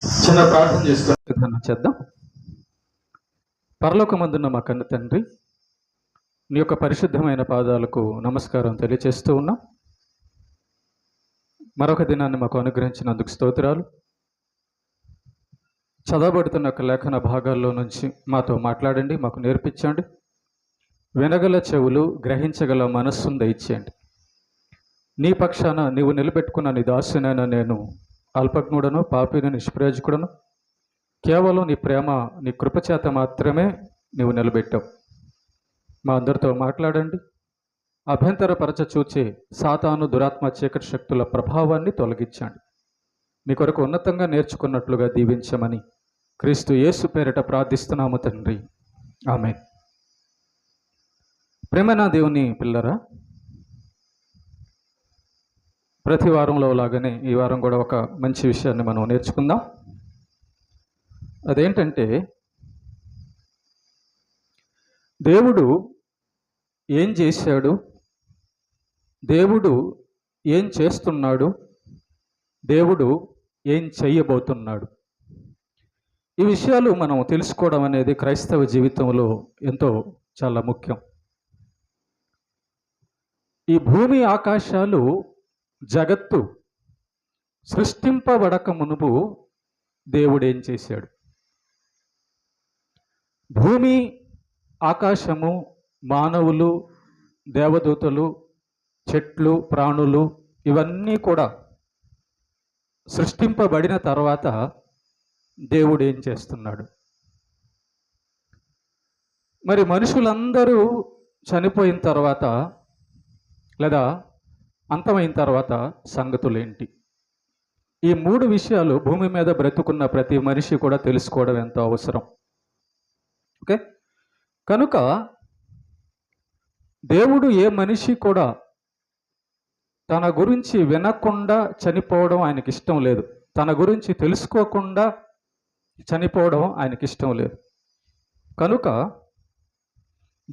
చిన్న ప్రార్థన చేసుకుని విధానం చేద్దాం. పరలోకమందున్న మా కన్న తండ్రి, నీ యొక్క పరిశుద్ధమైన పాదాలకు నమస్కారం తెలియజేస్తూ ఉన్నాం. మరొక దినాన్ని మాకు అనుగ్రహించినందుకు స్తోత్రాలు. చదవబడుతున్న ఒక లేఖన భాగాల్లో నుంచి మాతో మాట్లాడండి, మాకు నేర్పించండి. వినగల చెవులు, గ్రహించగల మనస్సును దయచేయండి. నీ పక్షాన నీవు నిలబెట్టుకున్న నీ దాసునైన నేను అల్పజ్ఞుడను, పాపిని, నిష్ప్రయోజకుడను. కేవలం నీ ప్రేమ, నీ కృపచేత మాత్రమే నీవు నిలబెట్టావు. మా అందరితో మాట్లాడండి. అభ్యంతరపరచ చూచే సాతాను, దురాత్మ, చీకటి శక్తుల ప్రభావాన్ని తొలగించండి. మీ కొరకు ఉన్నతంగా నేర్చుకున్నట్లుగా దీవించమని క్రీస్తు యేసు పేరిట ప్రార్థిస్తున్నాము తండ్రి, ఆమేన్. ప్రేమనా దేవుని పిల్లరా, ప్రతి వారంలో లాగానే ఈ వారం కూడా ఒక మంచి విషయాన్ని మనం నేర్చుకుందాం. అదేంటంటే, దేవుడు ఏం చేశాడు, దేవుడు ఏం చేస్తున్నాడు, దేవుడు ఏం చెయ్యబోతున్నాడు. ఈ విషయాలు మనం తెలుసుకోవడం అనేది క్రైస్తవ జీవితంలో ఎంతో చాలా ముఖ్యం. ఈ భూమి ఆకాశాలు, జగత్తు సృష్టింపబడక మునుపు దేవుడు ఏం చేశాడు? భూమి, ఆకాశము, మానవులు, దేవదూతలు, చెట్లు, ప్రాణులు ఇవన్నీ కూడా సృష్టింపబడిన తర్వాత దేవుడు ఏం చేస్తున్నాడు? మరి మనుషులందరూ చనిపోయిన తర్వాత లేదా అంతమైన తర్వాత సంగతులు ఏంటి? ఈ మూడు విషయాలు భూమి మీద బ్రతుకున్న ప్రతి మనిషి కూడా తెలుసుకోవడం ఎంతో అవసరం. ఓకే, కనుక దేవుడు ఏ మనిషి కూడా తన గురించి వినకుండా చనిపోవడం ఆయనకి ఇష్టం లేదు. తన గురించి తెలుసుకోకుండా చనిపోవడం ఆయనకి ఇష్టం లేదు. కనుక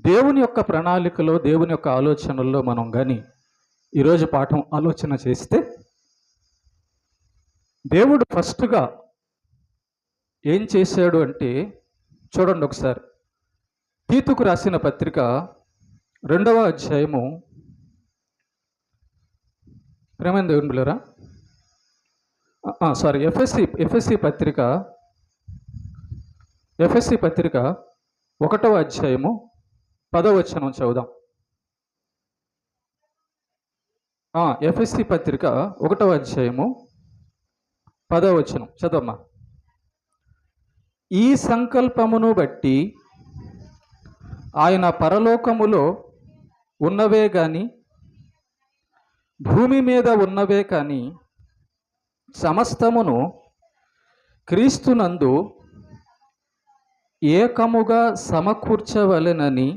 దేవుని యొక్క ప్రణాళికలో, దేవుని యొక్క ఆలోచనల్లో మనం కానీ ఈరోజు పాఠం ఆలోచన చేస్తే, దేవుడు ఫస్ట్గా ఏం చేశాడు అంటే, చూడండి ఒకసారి. తీతుకు రాసిన పత్రిక 2వ అధ్యాయము, ప్రేమైన దేవుని బిడ్డలారా, ఎఫ్ఎస్సి పత్రిక 1వ అధ్యాయము 10వ వచనం చదువుదాం. ఎఫ్ఎస్సి పత్రిక 1వ అధ్యాయము 10వ వచనం చదవమ్మా. ఈ సంకల్పమును బట్టి ఆయన పరలోకములో ఉన్నవే గాని భూమి మీద ఉన్నవే కాని సమస్తమును క్రీస్తునందు ఏకముగా సమకూర్చవలెనని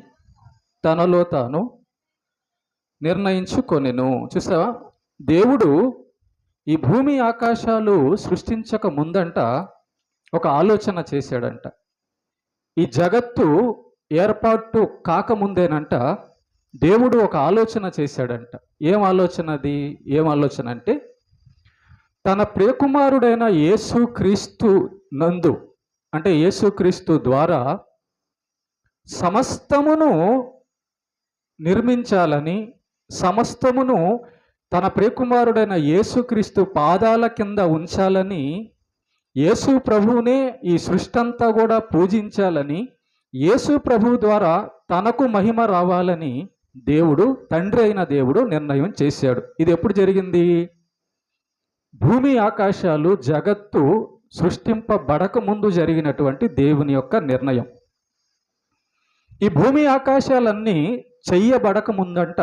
తనలో తాను నిర్ణయించుకొనెను. చూసావా, దేవుడు ఈ భూమి ఆకాశాలు సృష్టించక ముందంట ఒక ఆలోచన చేశాడంట. ఈ జగత్తు ఏర్పాటు కాకముందేనంట దేవుడు ఒక ఆలోచన చేశాడంట. ఏం ఆలోచన అంటే, తన ప్రియకుమారుడైన యేసుక్రీస్తు నందు, అంటే యేసుక్రీస్తు ద్వారా సమస్తమును నిర్మించాలని, సమస్తమును తన ప్రియకుమారుడైన యేసుక్రీస్తు పాదాల కింద ఉంచాలని, యేసు ప్రభువునే ఈ సృష్టి అంతా కూడా పూజించాలని, యేసు ప్రభు ద్వారా తనకు మహిమ రావాలని దేవుడు, తండ్రి అయిన దేవుడు నిర్ణయం చేశాడు. ఇది ఎప్పుడు జరిగింది? భూమి ఆకాశాలు, జగత్తు సృష్టింపబడక ముందు జరిగినటువంటి దేవుని యొక్క నిర్ణయం. ఈ భూమి ఆకాశాలన్నీ చెయ్యబడక ముందంట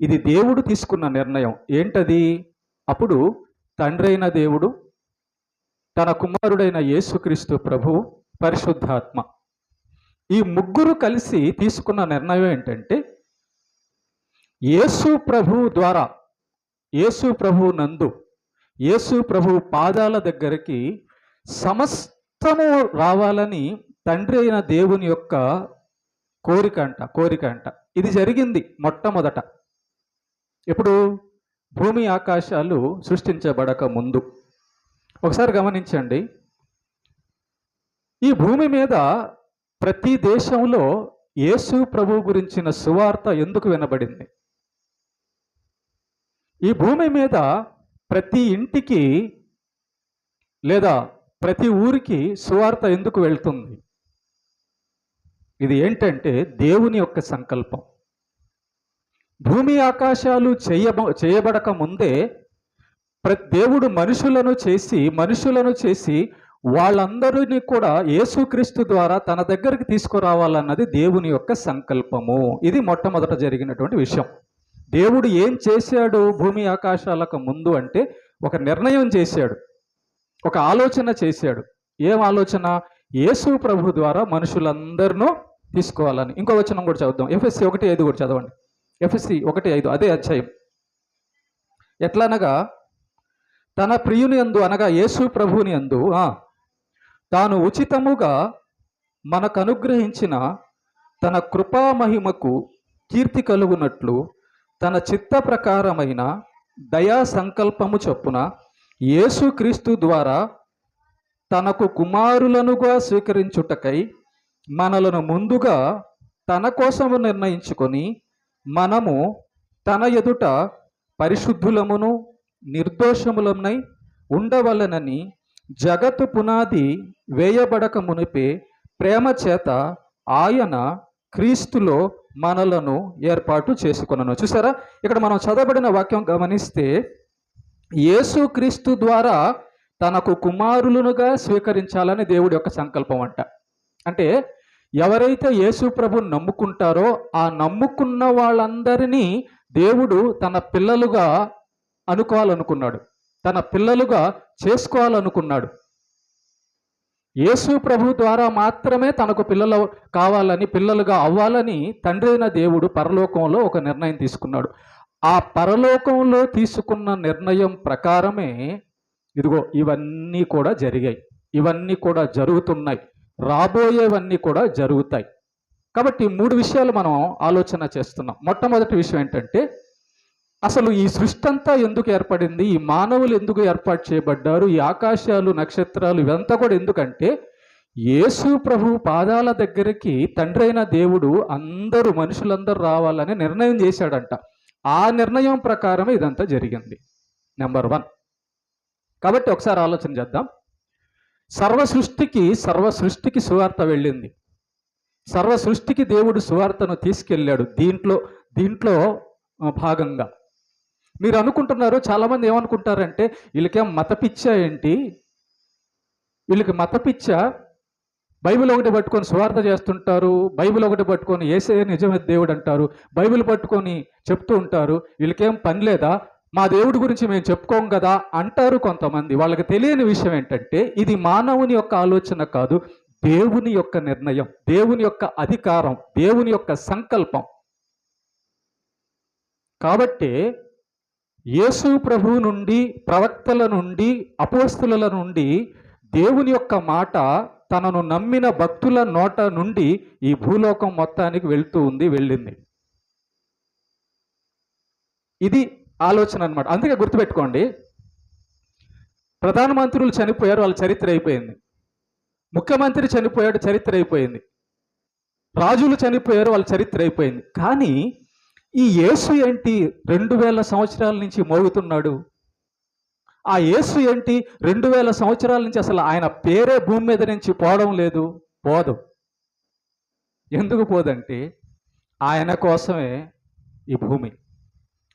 ఇది దేవుడు తీసుకున్న నిర్ణయం. ఏంటది? అప్పుడు తండ్రి అయిన దేవుడు, తన కుమారుడైన యేసుక్రీస్తు ప్రభు, పరిశుద్ధాత్మ, ఈ ముగ్గురు కలిసి తీసుకున్న నిర్ణయం ఏంటంటే, యేసు ప్రభు ద్వారా, యేసు ప్రభు నందు, యేసు ప్రభు పాదాల దగ్గరికి సమస్తము రావాలని తండ్రి అయిన దేవుని యొక్క కోరిక అంట. ఇది జరిగింది మొట్టమొదట. ఇప్పుడు భూమి ఆకాశాలు సృష్టించబడక ముందు. ఒకసారి గమనించండి, ఈ భూమి మీద ప్రతి దేశంలో యేసు ప్రభు గురించిన సువార్త ఎందుకు వినబడింది? ఈ భూమి మీద ప్రతి ఇంటికి లేదా ప్రతి ఊరికి సువార్త ఎందుకు వెళ్తుంది? ఇది ఏంటంటే దేవుని యొక్క సంకల్పం. భూమి ఆకాశాలు చేయబడక ముందే దేవుడు మనుషులను చేసి వాళ్ళందరినీ కూడా యేసుక్రీస్తు ద్వారా తన దగ్గరికి తీసుకురావాలన్నది దేవుని యొక్క సంకల్పము. ఇది మొట్టమొదట జరిగినటువంటి విషయం. దేవుడు ఏం చేశాడు భూమి ఆకాశాలకు ముందు అంటే ఒక నిర్ణయం చేశాడు, ఒక ఆలోచన చేశాడు. ఏం ఆలోచన? యేసు ప్రభు ద్వారా మనుషులందరినూ తీసుకోవాలని. ఇంకో వచనం కూడా చదువుదాం. ఎఫ్ఎస్సి 1:5 కూడా చదవండి. ఎఫ్ఎస్సి 1:5 అదే అధ్యాయం. ఎట్లనగా తన ప్రియుని యందు అనగా యేసు ప్రభుని యందు తాను ఉచితముగా మనకు అనుగ్రహించిన తన కృపామహిమకు కీర్తి కలుగునట్లు తన చిత్త ప్రకారమైన దయా సంకల్పము చొప్పున యేసుక్రీస్తు ద్వారా తనకు కుమారులనుగా స్వీకరించుటకై మనలను ముందుగా తన కోసము నిర్ణయించుకొని మనము తన ఎదుట పరిశుద్ధులమును నిర్దోషములమై ఉండవలనని జగత్తు పునాది వేయబడక మునిపే ప్రేమ చేత ఆయన క్రీస్తులో మనలను ఏర్పాటు చేసుకొనను. చూసారా, ఇక్కడ మనం చదవబడిన వాక్యం గమనిస్తే యేసు క్రీస్తు ద్వారా తనకు కుమారులనుగా స్వీకరించాలని దేవుడి యొక్క సంకల్పం అంట. అంటే ఎవరైతే యేసు ప్రభుని నమ్ముకుంటారో ఆ నమ్ముకున్న వాళ్ళందరినీ దేవుడు తన పిల్లలుగా అనుకోవాలనుకున్నాడు, తన పిల్లలుగా చేసుకోవాలనుకున్నాడు. యేసు ప్రభు ద్వారా మాత్రమే తనకు పిల్లలుగా అవ్వాలని తండ్రి అయిన దేవుడు పరలోకంలో ఒక నిర్ణయం తీసుకున్నాడు. ఆ పరలోకంలో తీసుకున్న నిర్ణయం ప్రకారమే ఇదిగో ఇవన్నీ కూడా జరిగాయి, ఇవన్నీ కూడా జరుగుతున్నాయి, రాబోయేవన్నీ కూడా జరుగుతాయి. కాబట్టి 3 విషయాలు మనం ఆలోచన చేస్తున్నాం. మొట్టమొదటి విషయం ఏంటంటే అసలు ఈ సృష్టి అంతా ఎందుకు ఏర్పడింది, ఈ మానవులు ఎందుకు ఏర్పాటు చేయబడ్డారు, ఈ ఆకాశాలు నక్షత్రాలు ఇవంతా కూడా ఎందుకంటే యేసు ప్రభు పాదాల దగ్గరికి తండ్రి అయిన దేవుడు మనుషులందరూ రావాలని నిర్ణయం చేశాడంట. ఆ నిర్ణయం ప్రకారమే ఇదంతా జరిగింది. నెంబర్ 1. కాబట్టి ఒకసారి ఆలోచన చేద్దాం. సర్వ సృష్టికి సువార్త వెళ్ళింది. సర్వ సృష్టికి దేవుడు సువార్తను తీసుకెళ్ళాడు. దీంట్లో భాగంగా మీరు అనుకుంటున్నారు, చాలామంది ఏమనుకుంటారంటే వీళ్ళకేం మతపిచ్చా ఏంటి, వీళ్ళకి మతపిచ్చా, బైబిల్ ఒకటి పట్టుకొని సువార్త చేస్తుంటారు, బైబిల్ ఒకటి పట్టుకొని యేసయ్య నిజమే దేవుడు అంటారు, బైబిల్ పట్టుకొని చెప్తూ ఉంటారు, వీళ్ళకేం పని లేదా, మా దేవుడి గురించి మేము చెప్పుకోం కదా అంటారు కొంతమంది. వాళ్ళకి తెలియని విషయం ఏంటంటే ఇది మానవుని యొక్క ఆలోచన కాదు, దేవుని యొక్క నిర్ణయం, దేవుని యొక్క అధికారం, దేవుని యొక్క సంకల్పం. కాబట్టి యేసు ప్రభు నుండి, ప్రవక్తల నుండి, అపోస్తలుల నుండి దేవుని యొక్క మాట తనను నమ్మిన భక్తుల నోట నుండి ఈ భూలోకం మొత్తానికి వెళ్ళింది. ఇది ఆలోచన అన్నమాట. అందుకే గుర్తుపెట్టుకోండి, ప్రధానమంత్రులు చనిపోయారు, వాళ్ళ చరిత్ర అయిపోయింది. ముఖ్యమంత్రి చనిపోయాడు, చరిత్ర అయిపోయింది. రాజులు చనిపోయారు, వాళ్ళ చరిత్ర అయిపోయింది. కానీ ఈ యేసు ఏంటి 2000 సంవత్సరాల నుంచి మోగుతున్నాడు? ఆ యేసు ఏంటి 2000 సంవత్సరాల నుంచి అసలు ఆయన పేరే భూమి మీద నుంచి పోవడం లేదు, పోదు. ఎందుకు పోదంటే ఆయన కోసమే ఈ భూమి,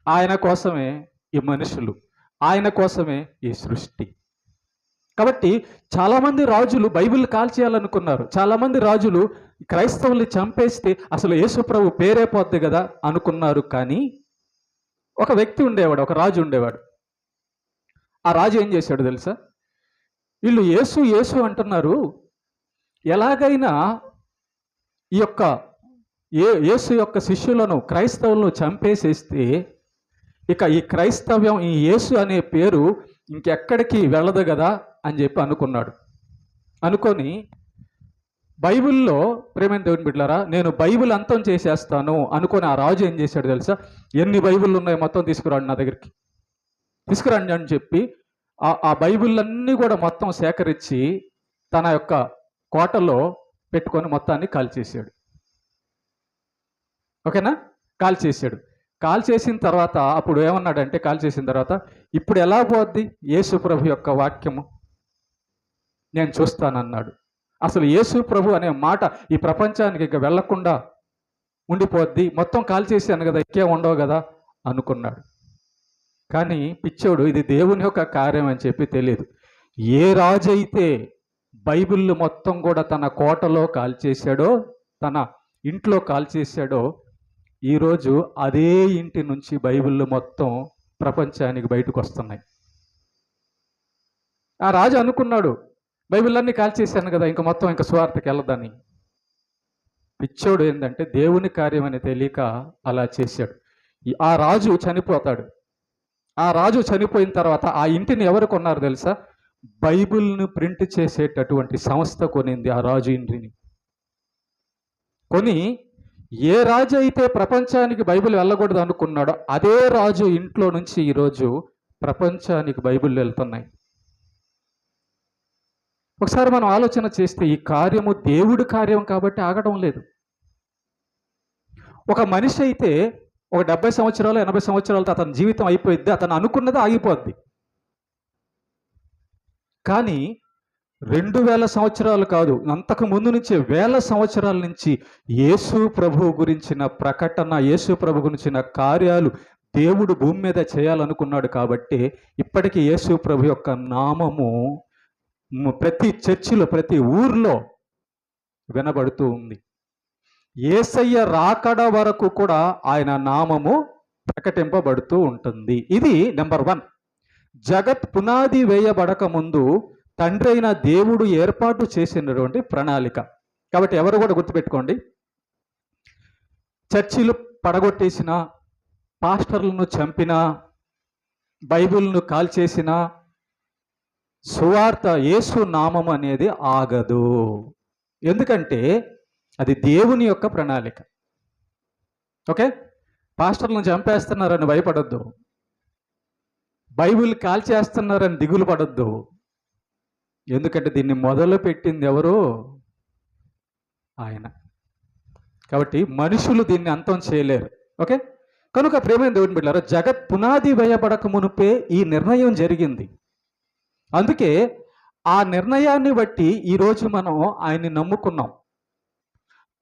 ఆయన కోసమే ఈ మనుషులు, ఆయన కోసమే ఈ సృష్టి. కాబట్టి చాలామంది రాజులు బైబిల్ కాల్చేయాలనుకున్నారు, చాలామంది రాజులు క్రైస్తవుల్ని చంపేస్తే అసలు యేసు ప్రభు పేరే పోద్ది కదా అనుకున్నారు. కానీ ఒక వ్యక్తి ఉండేవాడు, ఒక రాజు ఉండేవాడు. ఆ రాజు ఏం చేశాడు తెలుసా? వీళ్ళు యేసు యేసు అంటున్నారు, ఎలాగైనా ఈ యొక్క యేసు యొక్క శిష్యులను, క్రైస్తవులను చంపేసేస్తే ఇక ఈ క్రైస్తవ్యం, ఈ యేసు అనే పేరు ఇంకెక్కడికి వెళ్ళదు కదా అని చెప్పి అనుకున్నాడు. అనుకొని బైబిల్లో, ప్రేమైన దేవుని బిడ్డలారా, నేను బైబిల్ అంతం చేసేస్తాను అనుకొని ఆ రాజు ఏం చేశాడు తెలుసా? ఎన్ని బైబిళ్ళు ఉన్నాయో మొత్తం తీసుకురండి నా దగ్గరికి, తీసుకురండి అని చెప్పి ఆ బైబిళ్ళన్నీ కూడా మొత్తం సేకరించి తన యొక్క కోటలో పెట్టుకొని మొత్తాన్ని కాల్చేసాడు. ఓకేనా? కాల్చేసాడు. కాల్చేసిన తర్వాత అప్పుడు ఏమన్నాడంటే, కాల్చేసిన తర్వాత ఇప్పుడు ఎలా పోద్ది యేసు ప్రభు యొక్క వాక్యము, నేను చూస్తానన్నాడు. అసలు యేసు ప్రభు అనే మాట ఈ ప్రపంచానికి ఇక వెళ్లకుండా ఉండిపోద్ది, మొత్తం కాల్చేసాను కదా, ఇంకేం ఉండవు కదా అనుకున్నాడు. కానీ పిచ్చోడు ఇది దేవుని యొక్క కార్యం అని చెప్పి తెలియదు. ఏ రాజు అయితే బైబిల్ మొత్తం కూడా తన కోటలో కాల్చేశాడో, తన ఇంట్లో కాల్చేశాడో, ఈరోజు అదే ఇంటి నుంచి బైబిల్ మొత్తం ప్రపంచానికి బయటకు వస్తున్నాయి. ఆ రాజు అనుకున్నాడు బైబిల్ అన్నీ కాల్చేశాను కదా, ఇంక మొత్తం ఇంకా సువార్తకి వెళ్ళదని. పిచ్చోడు ఏంటంటే దేవుని కార్యం అని తెలియక అలా చేశాడు. ఆ రాజు చనిపోతాడు. ఆ రాజు చనిపోయిన తర్వాత ఆ ఇంటిని ఎవరు కొన్నారు తెలుసా? బైబిల్ను ప్రింట్ చేసేటటువంటి సంస్థ కొనింది ఆ రాజు ఇంటిని. కొని ఏ రాజు అయితే ప్రపంచానికి బైబిల్ వెళ్ళకూడదు అనుకున్నాడో అదే రాజు ఇంట్లో నుంచి ఈరోజు ప్రపంచానికి బైబిల్ వెళ్తున్నాయి. ఒకసారి మనం ఆలోచన చేస్తే ఈ కార్యము దేవుడి కార్యం కాబట్టి ఆగడం లేదు. ఒక మనిషి అయితే ఒక 70 సంవత్సరాలు 80 సంవత్సరాలతో అతని జీవితం అయిపోయిద్ది, అతను అనుకున్నది ఆగిపోద్ది. కానీ 2000 సంవత్సరాలు కాదు, అంతకు ముందు నుంచే 1000 సంవత్సరాల నుంచి యేసు ప్రభు గురించిన ప్రకటన, యేసు ప్రభు గురించిన కార్యాలు దేవుడు భూమి మీద చేయాలనుకున్నాడు కాబట్టి ఇప్పటికీ యేసు ప్రభు యొక్క నామము ప్రతి చర్చిలో ప్రతి ఊర్లో వినబడుతూ ఉంది. యేసయ్య రాకడ వరకు కూడా ఆయన నామము ప్రకటింపబడుతూ ఉంటుంది. ఇది నెంబర్ 1. జగత్ పునాది వేయబడక ముందు తండ్రి అయిన దేవుడు ఏర్పాటు చేసినటువంటి ప్రణాళిక. కాబట్టి ఎవరు కూడా గుర్తుపెట్టుకోండి, చర్చిలు పడగొట్టేసిన, పాస్టర్లను చంపిన, బైబిల్ను కాల్చేసిన, సువార్త యేసు నామం అనేది ఆగదు. ఎందుకంటే అది దేవుని యొక్క ప్రణాళిక. ఓకే? పాస్టర్లను చంపేస్తున్నారని భయపడొద్దు, బైబిల్ కాల్చేస్తున్నారని దిగులు పడొద్దు. ఎందుకంటే దీన్ని మొదలు పెట్టింది ఎవరు? ఆయన. కాబట్టి మనుషులు దీన్ని అంతం చేయలేరు. ఓకే? కనుక ప్రేమైన దేవుని బిడ్డలారా, జగత్ పునాది వేయబడక మునుపే ఈ నిర్ణయం జరిగింది. అందుకే ఆ నిర్ణయాన్ని బట్టి ఈరోజు మనం ఆయన్ని నమ్ముకున్నాం.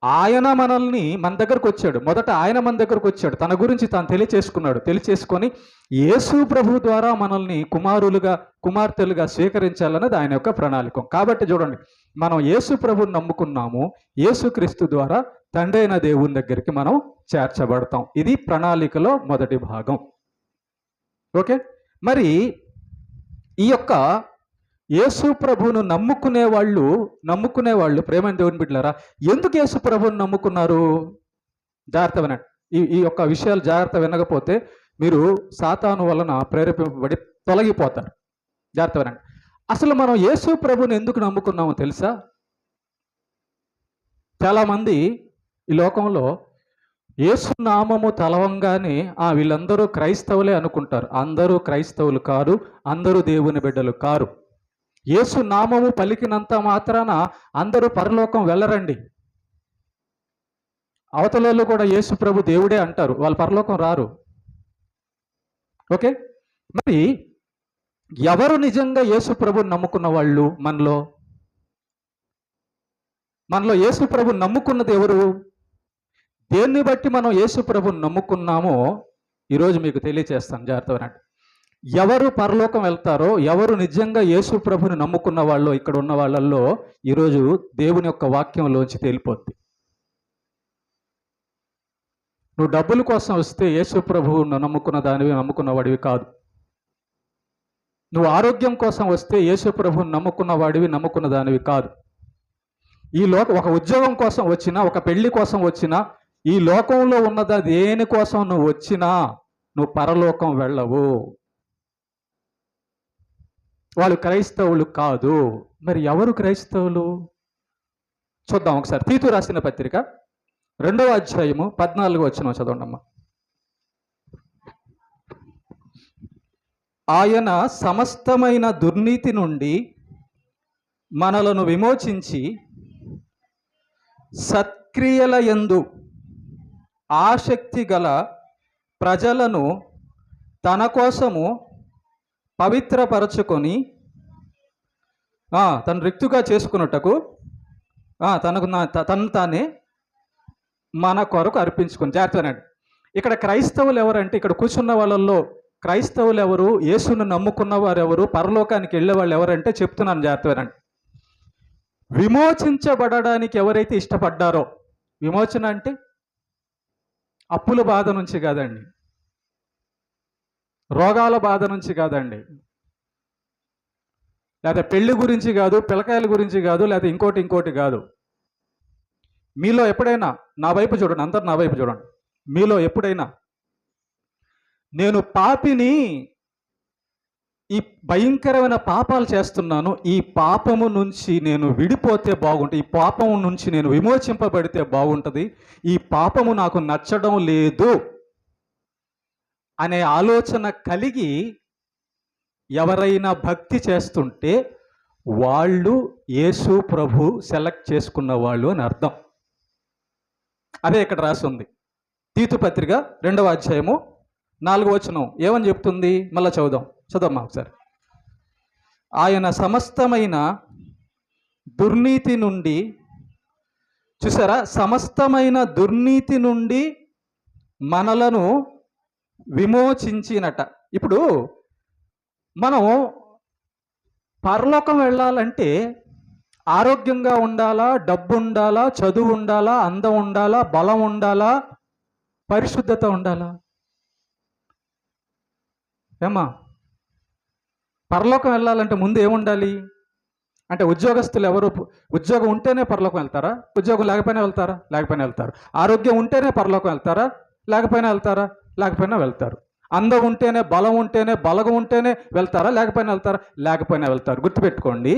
ఆయన మనల్ని మన దగ్గరకు వచ్చాడు. మొదట ఆయన మన దగ్గరకు వచ్చాడు, తన గురించి తాను తెలియచేసుకున్నాడు. తెలియచేసుకొని యేసు ప్రభు ద్వారా మనల్ని కుమారులుగా కుమార్తెలుగా స్వీకరించాలన్నది ఆయన యొక్క ప్రణాళిక. కాబట్టి చూడండి, మనం యేసు ప్రభుని నమ్ముకున్నాము, యేసుక్రీస్తు ద్వారా తండ్రి అయిన దేవుని దగ్గరికి మనం చేర్చబడతాం. ఇది ప్రణాళికలో మొదటి భాగం. ఓకే? మరి ఈ యొక్క యేసు ప్రభువును నమ్ముకునే వాళ్ళు ప్రేమైన దేవుని బిడ్డలారా, ఎందుకు యేసు ప్రభువును నమ్ముకున్నారు? జాగ్రత్త వినండి. ఈ యొక్క విషయాలు జాగ్రత్త వినకపోతే మీరు సాతాను వలన ప్రేరేపింపబడి తొలగిపోతారు. జాగ్రత్త వినండి. అసలు మనం యేసు ప్రభువును ఎందుకు నమ్ముకున్నామో తెలుసా? చాలామంది ఈ లోకంలో యేసు నామము తలవంగానే వీళ్ళందరూ క్రైస్తవులే అనుకుంటారు. అందరూ క్రైస్తవులు కారు, అందరూ దేవుని బిడ్డలు కారు. యేసు నామము పలికినంత మాత్రాన అందరూ పరలోకం వెళ్ళరండి. అవతలలో కూడా యేసు ప్రభు దేవుడే అంటారు, వాళ్ళు పరలోకం రారు. ఓకే? మరి ఎవరు నిజంగా యేసు ప్రభుని నమ్ముకున్న వాళ్ళు? మనలో యేసు ప్రభుని నమ్ముకున్నది ఎవరు? దేన్ని బట్టి మనం యేసు ప్రభుని నమ్ముకున్నామో ఈరోజు మీకు తెలియచేస్తాను. జాగ్రత్తగా. ఎవరు పరలోకం వెళ్తారో, ఎవరు నిజంగా యేసు ప్రభుని నమ్ముకున్న వాళ్ళు ఇక్కడ ఉన్న వాళ్ళల్లో ఈరోజు దేవుని యొక్క వాక్యంలోంచి తేలిపోద్ది. నువ్వు డబ్బుల కోసం వస్తే యేసు ప్రభువును నమ్ముకున్న వాడివి కాదు. నువ్వు ఆరోగ్యం కోసం వస్తే యేసు ప్రభువును నమ్ముకున్న దానివి కాదు. ఒక ఉద్యోగం కోసం వచ్చినా, ఒక పెళ్లి కోసం వచ్చినా, ఈ లోకంలో ఉన్నదా దేని కోసం నువ్వు వచ్చినా నువ్వు పరలోకం వెళ్ళవు. వాళ్ళు క్రైస్తవులు కాదు. మరి ఎవరు క్రైస్తవులు? చూద్దాం ఒకసారి. తీతు రాసిన పత్రిక 2వ అధ్యాయము 14వ వచనం చదవండమ్మా. ఆయన సమస్తమైన దుర్నీతి నుండి మనలను విమోచించి సత్క్రియల యందు ఆసక్తి గల ప్రజలను తన కోసము పవిత్రపరచుకొని తను రిక్తుగా చేసుకున్నట్టుకు తను తానే మన కొరకు అర్పించుకుని. జాగ్రత్తనండి, ఇక్కడ క్రైస్తవులు ఎవరంటే, ఇక్కడ కూర్చున్న వాళ్ళల్లో క్రైస్తవులు ఎవరు, యేసును నమ్ముకున్న వారు ఎవరు, పరలోకానికి వెళ్ళే వాళ్ళు ఎవరంటే చెప్తున్నాను, జాగ్రత్తనండి. విమోచించబడడానికి ఎవరైతే ఇష్టపడ్డారో, విమోచన అంటే అప్పుల బాధ నుంచి కాదండి, రోగాల బాధ నుంచి కాదండి, లేదా పెళ్లి గురించి కాదు, పిల్లకాయల గురించి కాదు, లేదా ఇంకోటి కాదు. మీలో ఎప్పుడైనా నా వైపు చూడండి, అందరు నా వైపు చూడండి. మీలో ఎప్పుడైనా నేను పాపిని, ఈ భయంకరమైన పాపాలు చేస్తున్నాను, ఈ పాపము నుంచి నేను విడిపోతే బాగుంటుంది, ఈ పాపము నుంచి నేను విమోచింపబడితే బాగుంటుంది, ఈ పాపము నాకు నచ్చడం లేదు అనే ఆలోచన కలిగి ఎవరైనా భక్తి చేస్తుంటే వాళ్ళు యేసు ప్రభు సెలెక్ట్ చేసుకున్న వాళ్ళు అని అర్థం. అదే ఇక్కడ రాసి ఉంది. తీతు పత్రిక 2వ అధ్యాయము 4వ వచనం ఏమని చెప్తుంది? మళ్ళీ చదువుదాం ఒకసారి. ఆయన సమస్తమైన దుర్నీతి నుండి, చూసారా, సమస్తమైన దుర్నీతి నుండి మనలను విమోచించినట. ఇప్పుడు మనం పరలోకం వెళ్ళాలంటే ఆరోగ్యంగా ఉండాలా, డబ్బు ఉండాలా, చదువు ఉండాలా, అందం ఉండాలా, బలం ఉండాలా, పరిశుద్ధత ఉండాలా? ఏమ్మా, పరలోకం వెళ్ళాలంటే ముందు ఏముండాలి అంటే, ఉద్యోగస్తులు ఎవరు, ఉద్యోగం ఉంటేనే పరలోకం వెళ్తారా? ఉద్యోగం లేకపోయినా వెళ్తారా? లేకపోయినా వెళ్తారు. ఆరోగ్యం ఉంటేనే పరలోకం వెళ్తారా? లేకపోయినా వెళ్తారా? లేకపోయినా వెళ్తారు. అందం ఉంటేనే, బలం ఉంటేనే, బలగం ఉంటేనే వెళ్తారా? లేకపోయినా వెళ్తారా? లేకపోయినా వెళ్తారు. గుర్తుపెట్టుకోండి,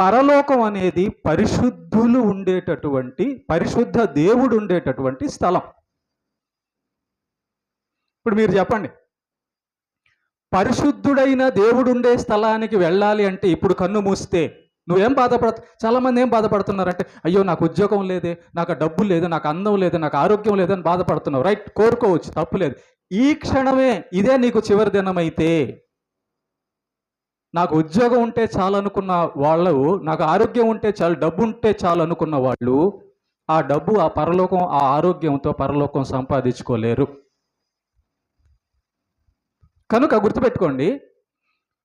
పరలోకం అనేది పరిశుద్ధులు ఉండేటటువంటి, పరిశుద్ధ దేవుడు ఉండేటటువంటి స్థలం. ఇప్పుడు మీరు చెప్పండి, పరిశుద్ధుడైన దేవుడు ఉండే స్థలానికి వెళ్ళాలి అంటే ఇప్పుడు కన్ను మూస్తే నువ్వేం చాలామంది ఏం బాధపడుతున్నారంటే, అయ్యో నాకు ఉద్యోగం లేదే, నాకు డబ్బు లేదు, నాకు అందం లేదు, నాకు ఆరోగ్యం లేదని బాధపడుతున్నావు. రైట్, కోరుకోవచ్చు, తప్పు లేదు. ఈ క్షణమే ఇదే నీకు చివరి దినం అయితే, నాకు ఉద్యోగం ఉంటే చాలు అనుకున్న వాళ్ళు, నాకు ఆరోగ్యం ఉంటే చాలు, డబ్బు ఉంటే చాలు అనుకున్న వాళ్ళు, ఆ డబ్బు, ఆ పరలోకం, ఆ ఆరోగ్యంతో పరలోకం సంపాదించుకోలేరు. కనుక గుర్తుపెట్టుకోండి,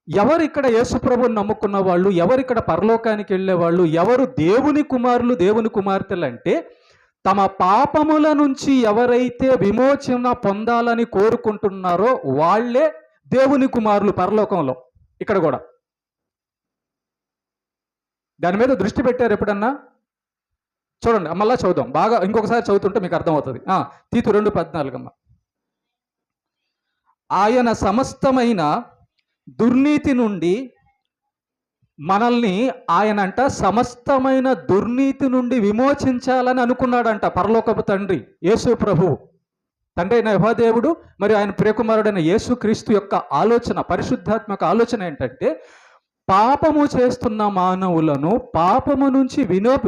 ఎవరు ఇక్కడ యేసుప్రభుని నమ్ముకున్న వాళ్ళు, ఎవరు ఇక్కడ పరలోకానికి వెళ్ళేవాళ్ళు, ఎవరు దేవుని కుమారులు, దేవుని కుమార్తెలు అంటే, తమ పాపముల నుంచి ఎవరైతే విమోచన పొందాలని కోరుకుంటున్నారో వాళ్ళే దేవుని కుమారులు పరలోకంలో. ఇక్కడ కూడా దాని మీద దృష్టి పెట్టారు ఎప్పుడన్నా? చూడండి, మళ్ళా చదువుదాం, బాగా ఇంకొకసారి చదువుతుంటే మీకు అర్థమవుతుంది. తీతు 2:14. ఆయన సమస్తమైన దుర్నీతి నుండి మనల్ని, ఆయనంట సమస్తమైన దుర్నీతి నుండి విమోచించాలని అనుకున్నాడంట పరలోకపు తండ్రి యేసు ప్రభువు. తండ్రి అయిన యెహోవాదేవుడు మరియు ఆయన ప్రియకుమారుడైన యేసు క్రీస్తు యొక్క ఆలోచన, పరిశుద్ధాత్మక ఆలోచన ఏంటంటే, పాపము చేస్తున్న మానవులను పాపము నుంచి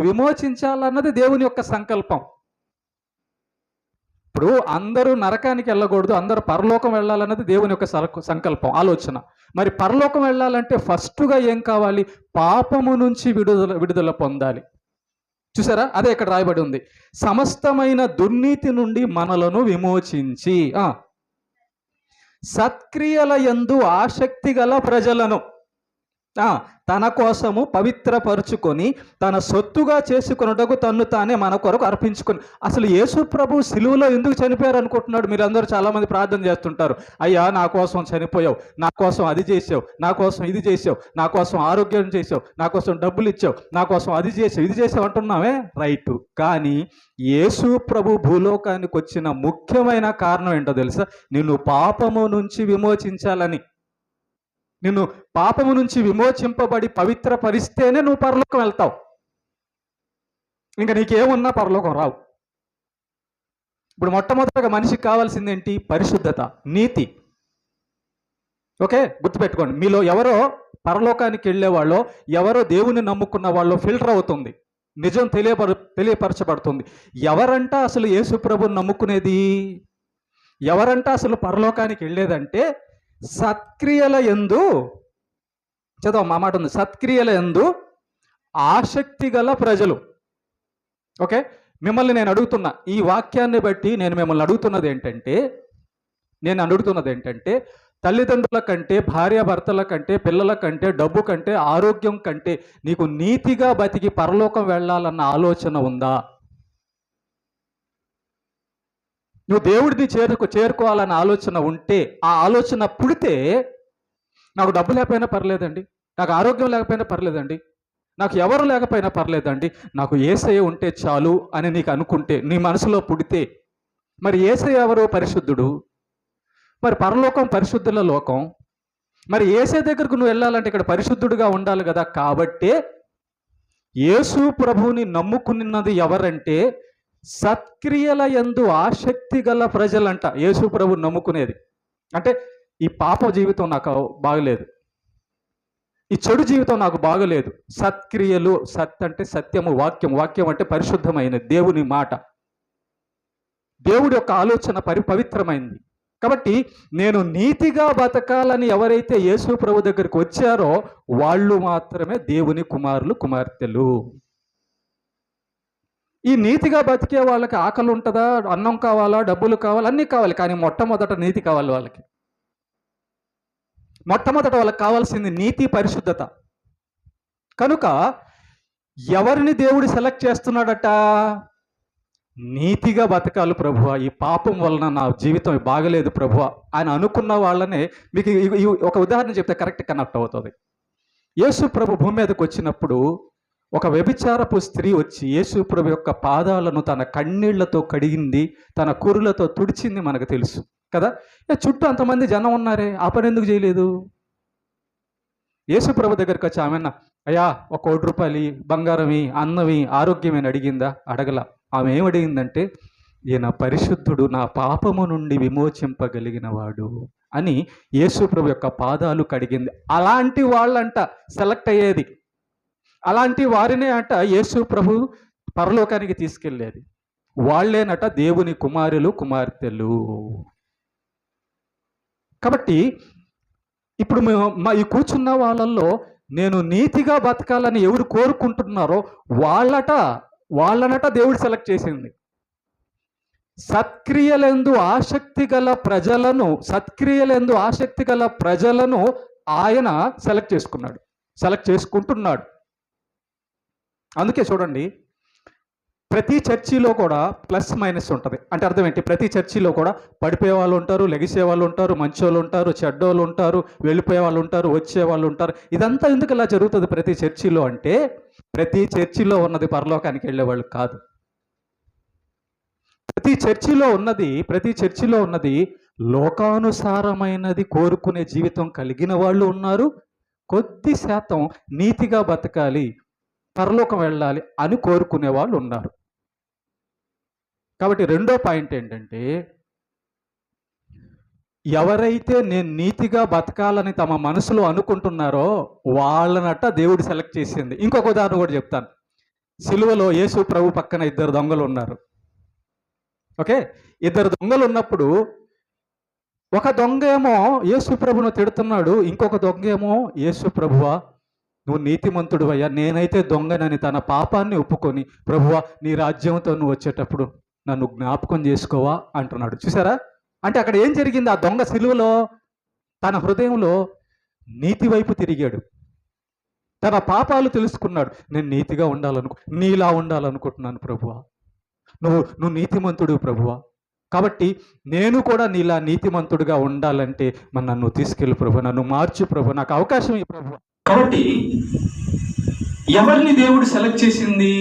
విమోచించాలన్నది దేవుని యొక్క సంకల్పం. ఇప్పుడు అందరూ నరకానికి వెళ్ళకూడదు, అందరూ పరలోకం వెళ్ళాలన్నది దేవుని యొక్క సంకల్పం, ఆలోచన. మరి పరలోకం వెళ్ళాలంటే ఫస్ట్గా ఏం కావాలి? పాపము నుంచి విడుదల పొందాలి. చూసారా, అదే ఇక్కడ రాయబడి ఉంది. సమస్తమైన దుర్నీతి నుండి మనలను విమోచించి సత్క్రియల యందు ఆసక్తి గల ప్రజలను తన కోసము పవిత్రపరుచుకొని తన సొత్తుగా చేసుకున్నటకు తన్ను తానే మన కొరకు అర్పించుకొని. అసలు యేసు ప్రభు సిలువలో ఎందుకు చనిపోయారు అనుకుంటున్నాడు? మీరందరూ చాలామంది ప్రార్థన చేస్తుంటారు, అయ్యా నా కోసం చనిపోయావు, నా కోసం అది చేసావు, నా కోసం ఇది చేసావు, నా కోసం ఆరోగ్యం చేసావు, నా కోసం డబ్బులు ఇచ్చావు, నా కోసం అది చేసావు, ఇది చేసావు అంటున్నామే, రైటు. కానీ యేసు ప్రభు భూలోకానికి వచ్చిన ముఖ్యమైన కారణం ఏంటో తెలుసా? నిన్ను పాపము నుంచి విమోచించాలని. నిన్ను పాపము నుంచి విమోచింపబడి పవిత్రపరిస్తేనే నువ్వు పరలోకం వెళ్తావు. ఇంకా నీకేమున్నా పరలోకం రావు. ఇప్పుడు మొట్టమొదటిగా మనిషికి కావాల్సింది ఏంటి? పరిశుద్ధత, నీతి. ఓకే, గుర్తుపెట్టుకోండి, మీలో ఎవరో పరలోకానికి వెళ్ళే వాళ్ళో, ఎవరో దేవుని నమ్ముకున్న వాళ్ళో ఫిల్టర్ అవుతుంది. నిజం తెలియపరచబడుతుంది. ఎవరంట అసలు యేసు ప్రభుని నమ్ముకునేది? ఎవరంట అసలు పరలోకానికి వెళ్ళేదంటే సత్క్రియల యందు, చదవ మా మాట ఉంది, సత్క్రియల యందు ఆసక్తి గల ప్రజలు. ఓకే, మిమ్మల్ని నేను అడుగుతున్నా, ఈ వాక్యాన్ని బట్టి నేను మిమ్మల్ని అడుగుతున్నది ఏంటంటే తల్లిదండ్రుల కంటే, భార్యాభర్తల కంటే, పిల్లల కంటే, డబ్బు కంటే, ఆరోగ్యం కంటే నీకు నీతిగా బతికి పరలోకం వెళ్ళాలన్న ఆలోచన ఉందా? నువ్వు దేవుడిని చేరుకోవాలన్న ఆలోచన ఉంటే, ఆ ఆలోచన పుడితే నాకు డబ్బు లేకపోయినా పర్లేదండి, నాకు ఆరోగ్యం లేకపోయినా పర్లేదండి, నాకు ఎవరు లేకపోయినా పర్లేదండి, నాకు యేసయ్య ఉంటే చాలు అని నీకు అనుకుంటే, నీ మనసులో పుడితే, మరి యేసయ్య ఎవరు? పరిశుద్ధుడు. మరి పరలోకం పరిశుద్ధుల లోకం. మరి యేసయ్య దగ్గరకు నువ్వు వెళ్ళాలంటే ఇక్కడ పరిశుద్ధుడిగా ఉండాలి కదా. కాబట్టే యేసు ప్రభువుని నమ్ముకున్నది ఎవరంటే సత్క్రియల యందు ఆసక్తి గల ప్రజలంట యేసు ప్రభువుని నమ్ముకునేది. అంటే ఈ పాప జీవితం నాకు బాగలేదు, ఈ చెడు జీవితం నాకు బాగలేదు, సత్క్రియలు, సత్ అంటే సత్యము, వాక్యం, వాక్యం అంటే పరిశుద్ధమైన దేవుని మాట, దేవుడి యొక్క ఆలోచన పవిత్రమైంది. కాబట్టి నేను నీతిగా బతకాలని ఎవరైతే యేసు ప్రభు దగ్గరికి వచ్చారో వాళ్ళు మాత్రమే దేవుని కుమారులు, కుమార్తెలు. ఈ నీతిగా బతికే వాళ్ళకి ఆకలి ఉంటుందా? అన్నం కావాలా, డబ్బులు కావాలా, అన్నీ కావాలి, కానీ మొట్టమొదట నీతి కావాలి వాళ్ళకి. మొట్టమొదట వాళ్ళకి కావాల్సింది నీతి, పరిశుద్ధత. కనుక ఎవరిని దేవుడు సెలెక్ట్ చేస్తున్నాడట? నీతిగా బతకాలి ప్రభువా, ఈ పాపం వలన నా జీవితం బాగలేదు ప్రభువా అని అనుకున్న వాళ్ళనే. మీకు ఒక ఉదాహరణ చెప్తే కరెక్ట్ కనెక్ట్ అవుతుంది. యేసు ప్రభు భూమి మీదకి వచ్చినప్పుడు ఒక వ్యభిచారపు స్త్రీ వచ్చి యేసు ప్రభు యొక్క పాదాలను తన కన్నీళ్లతో కడిగింది, తన కురులతో తుడిచింది, మనకు తెలుసు కదా. చుట్టూ అంతమంది జనం ఉన్నారే, ఆ పని ఎందుకు చేయలేదు? యేసు ప్రభు దగ్గరికి వచ్చి ఆమె అయ్యా ఒక 1 రూపాయలు బంగారమి, అన్నవి, ఆరోగ్యమని అడిగిందా? అడగల. ఆమె ఏమడిగిందంటే ఈయన పరిశుద్ధుడు, నా పాపము నుండి విమోచింపగలిగిన వాడు అని యేసు ప్రభు యొక్క పాదాలు కడిగింది. అలాంటి వాళ్ళంట సెలెక్ట్ అయ్యేది, అలాంటి వారినే అంట యేసు ప్రభు పరలోకానికి తీసుకెళ్ళేది. వాళ్ళేనట దేవుని కుమారులు, కుమార్తెలు. కాబట్టి ఇప్పుడు ఈ కూర్చున్న వాళ్ళల్లో నేను నీతిగా బతకాలని ఎవరు కోరుకుంటున్నారో వాళ్ళనట దేవుడు సెలెక్ట్ చేసింది. సత్క్రియలందు ఆసక్తి గల ప్రజలను ఆయన సెలెక్ట్ చేసుకుంటున్నాడు. అందుకే చూడండి, ప్రతి చర్చిలో కూడా ప్లస్ మైనస్ ఉంటుంది. అంటే అర్థం ఏంటి? ప్రతి చర్చిలో కూడా పడిపోయే వాళ్ళు ఉంటారు, లెగిసే వాళ్ళు ఉంటారు, మంచోళ్ళు ఉంటారు, చెడ్డోళ్ళు ఉంటారు, వెళ్ళిపోయే వాళ్ళు ఉంటారు, వచ్చే వాళ్ళు ఉంటారు. ఇదంతా ఎందుకు ఇలా జరుగుతుంది ప్రతి చర్చిలో అంటే, ప్రతి చర్చిలో ఉన్నది పరలోకానికి వెళ్ళేవాళ్ళు కాదు. ప్రతి చర్చిలో ఉన్నది లోకానుసారమైనది కోరుకునే జీవితం కలిగిన వాళ్ళు ఉన్నారు. కొద్ది శాతం నీతిగా బతకాలి, పరలోకం వెళ్ళాలి అని కోరుకునే వాళ్ళు ఉన్నారు. కాబట్టి రెండో పాయింట్ ఏంటంటే, ఎవరైతే నేను నీతిగా బతకాలని తమ మనసులో అనుకుంటున్నారో వాళ్ళనట దేవుడు సెలెక్ట్ చేసింది. ఇంకొక ఉదాహరణ కూడా చెప్తాను. సిలువలో యేసు ప్రభు పక్కన 2 దొంగలు ఉన్నారు. ఓకే, 2 దొంగలు ఉన్నప్పుడు ఒక దొంగ ఏమో యేసు ప్రభును తిడుతున్నాడు, ఇంకొక దొంగ ఏమో యేసు ప్రభువా నువ్వు నీతిమంతుడు అయ్యా, నేనైతే దొంగనని తన పాపాన్ని ఒప్పుకొని ప్రభువా నీ రాజ్యంతో నువ్వు వచ్చేటప్పుడు నన్ను జ్ఞాపకం చేసుకోవా అంటున్నాడు. చూసారా? అంటే అక్కడ ఏం జరిగింది? ఆ దొంగ సిలువలో తన హృదయంలో నీతి వైపు తిరిగాడు, తన పాపాలు తెలుసుకున్నాడు. నేను నీతిగా నీలా ఉండాలనుకుంటున్నాను ప్రభువా, నువ్వు నీతిమంతుడు ప్రభువా, కాబట్టి నేను కూడా నీలా నీతిమంతుడిగా ఉండాలంటే మరి నన్ను తీసుకెళ్ళి ప్రభు, నన్ను మార్చు ప్రభు, నాకు అవకాశం ఈ ప్రభు. కాబట్టి ఎవరిని దేవుడు సెలెక్ట్ చేసింది?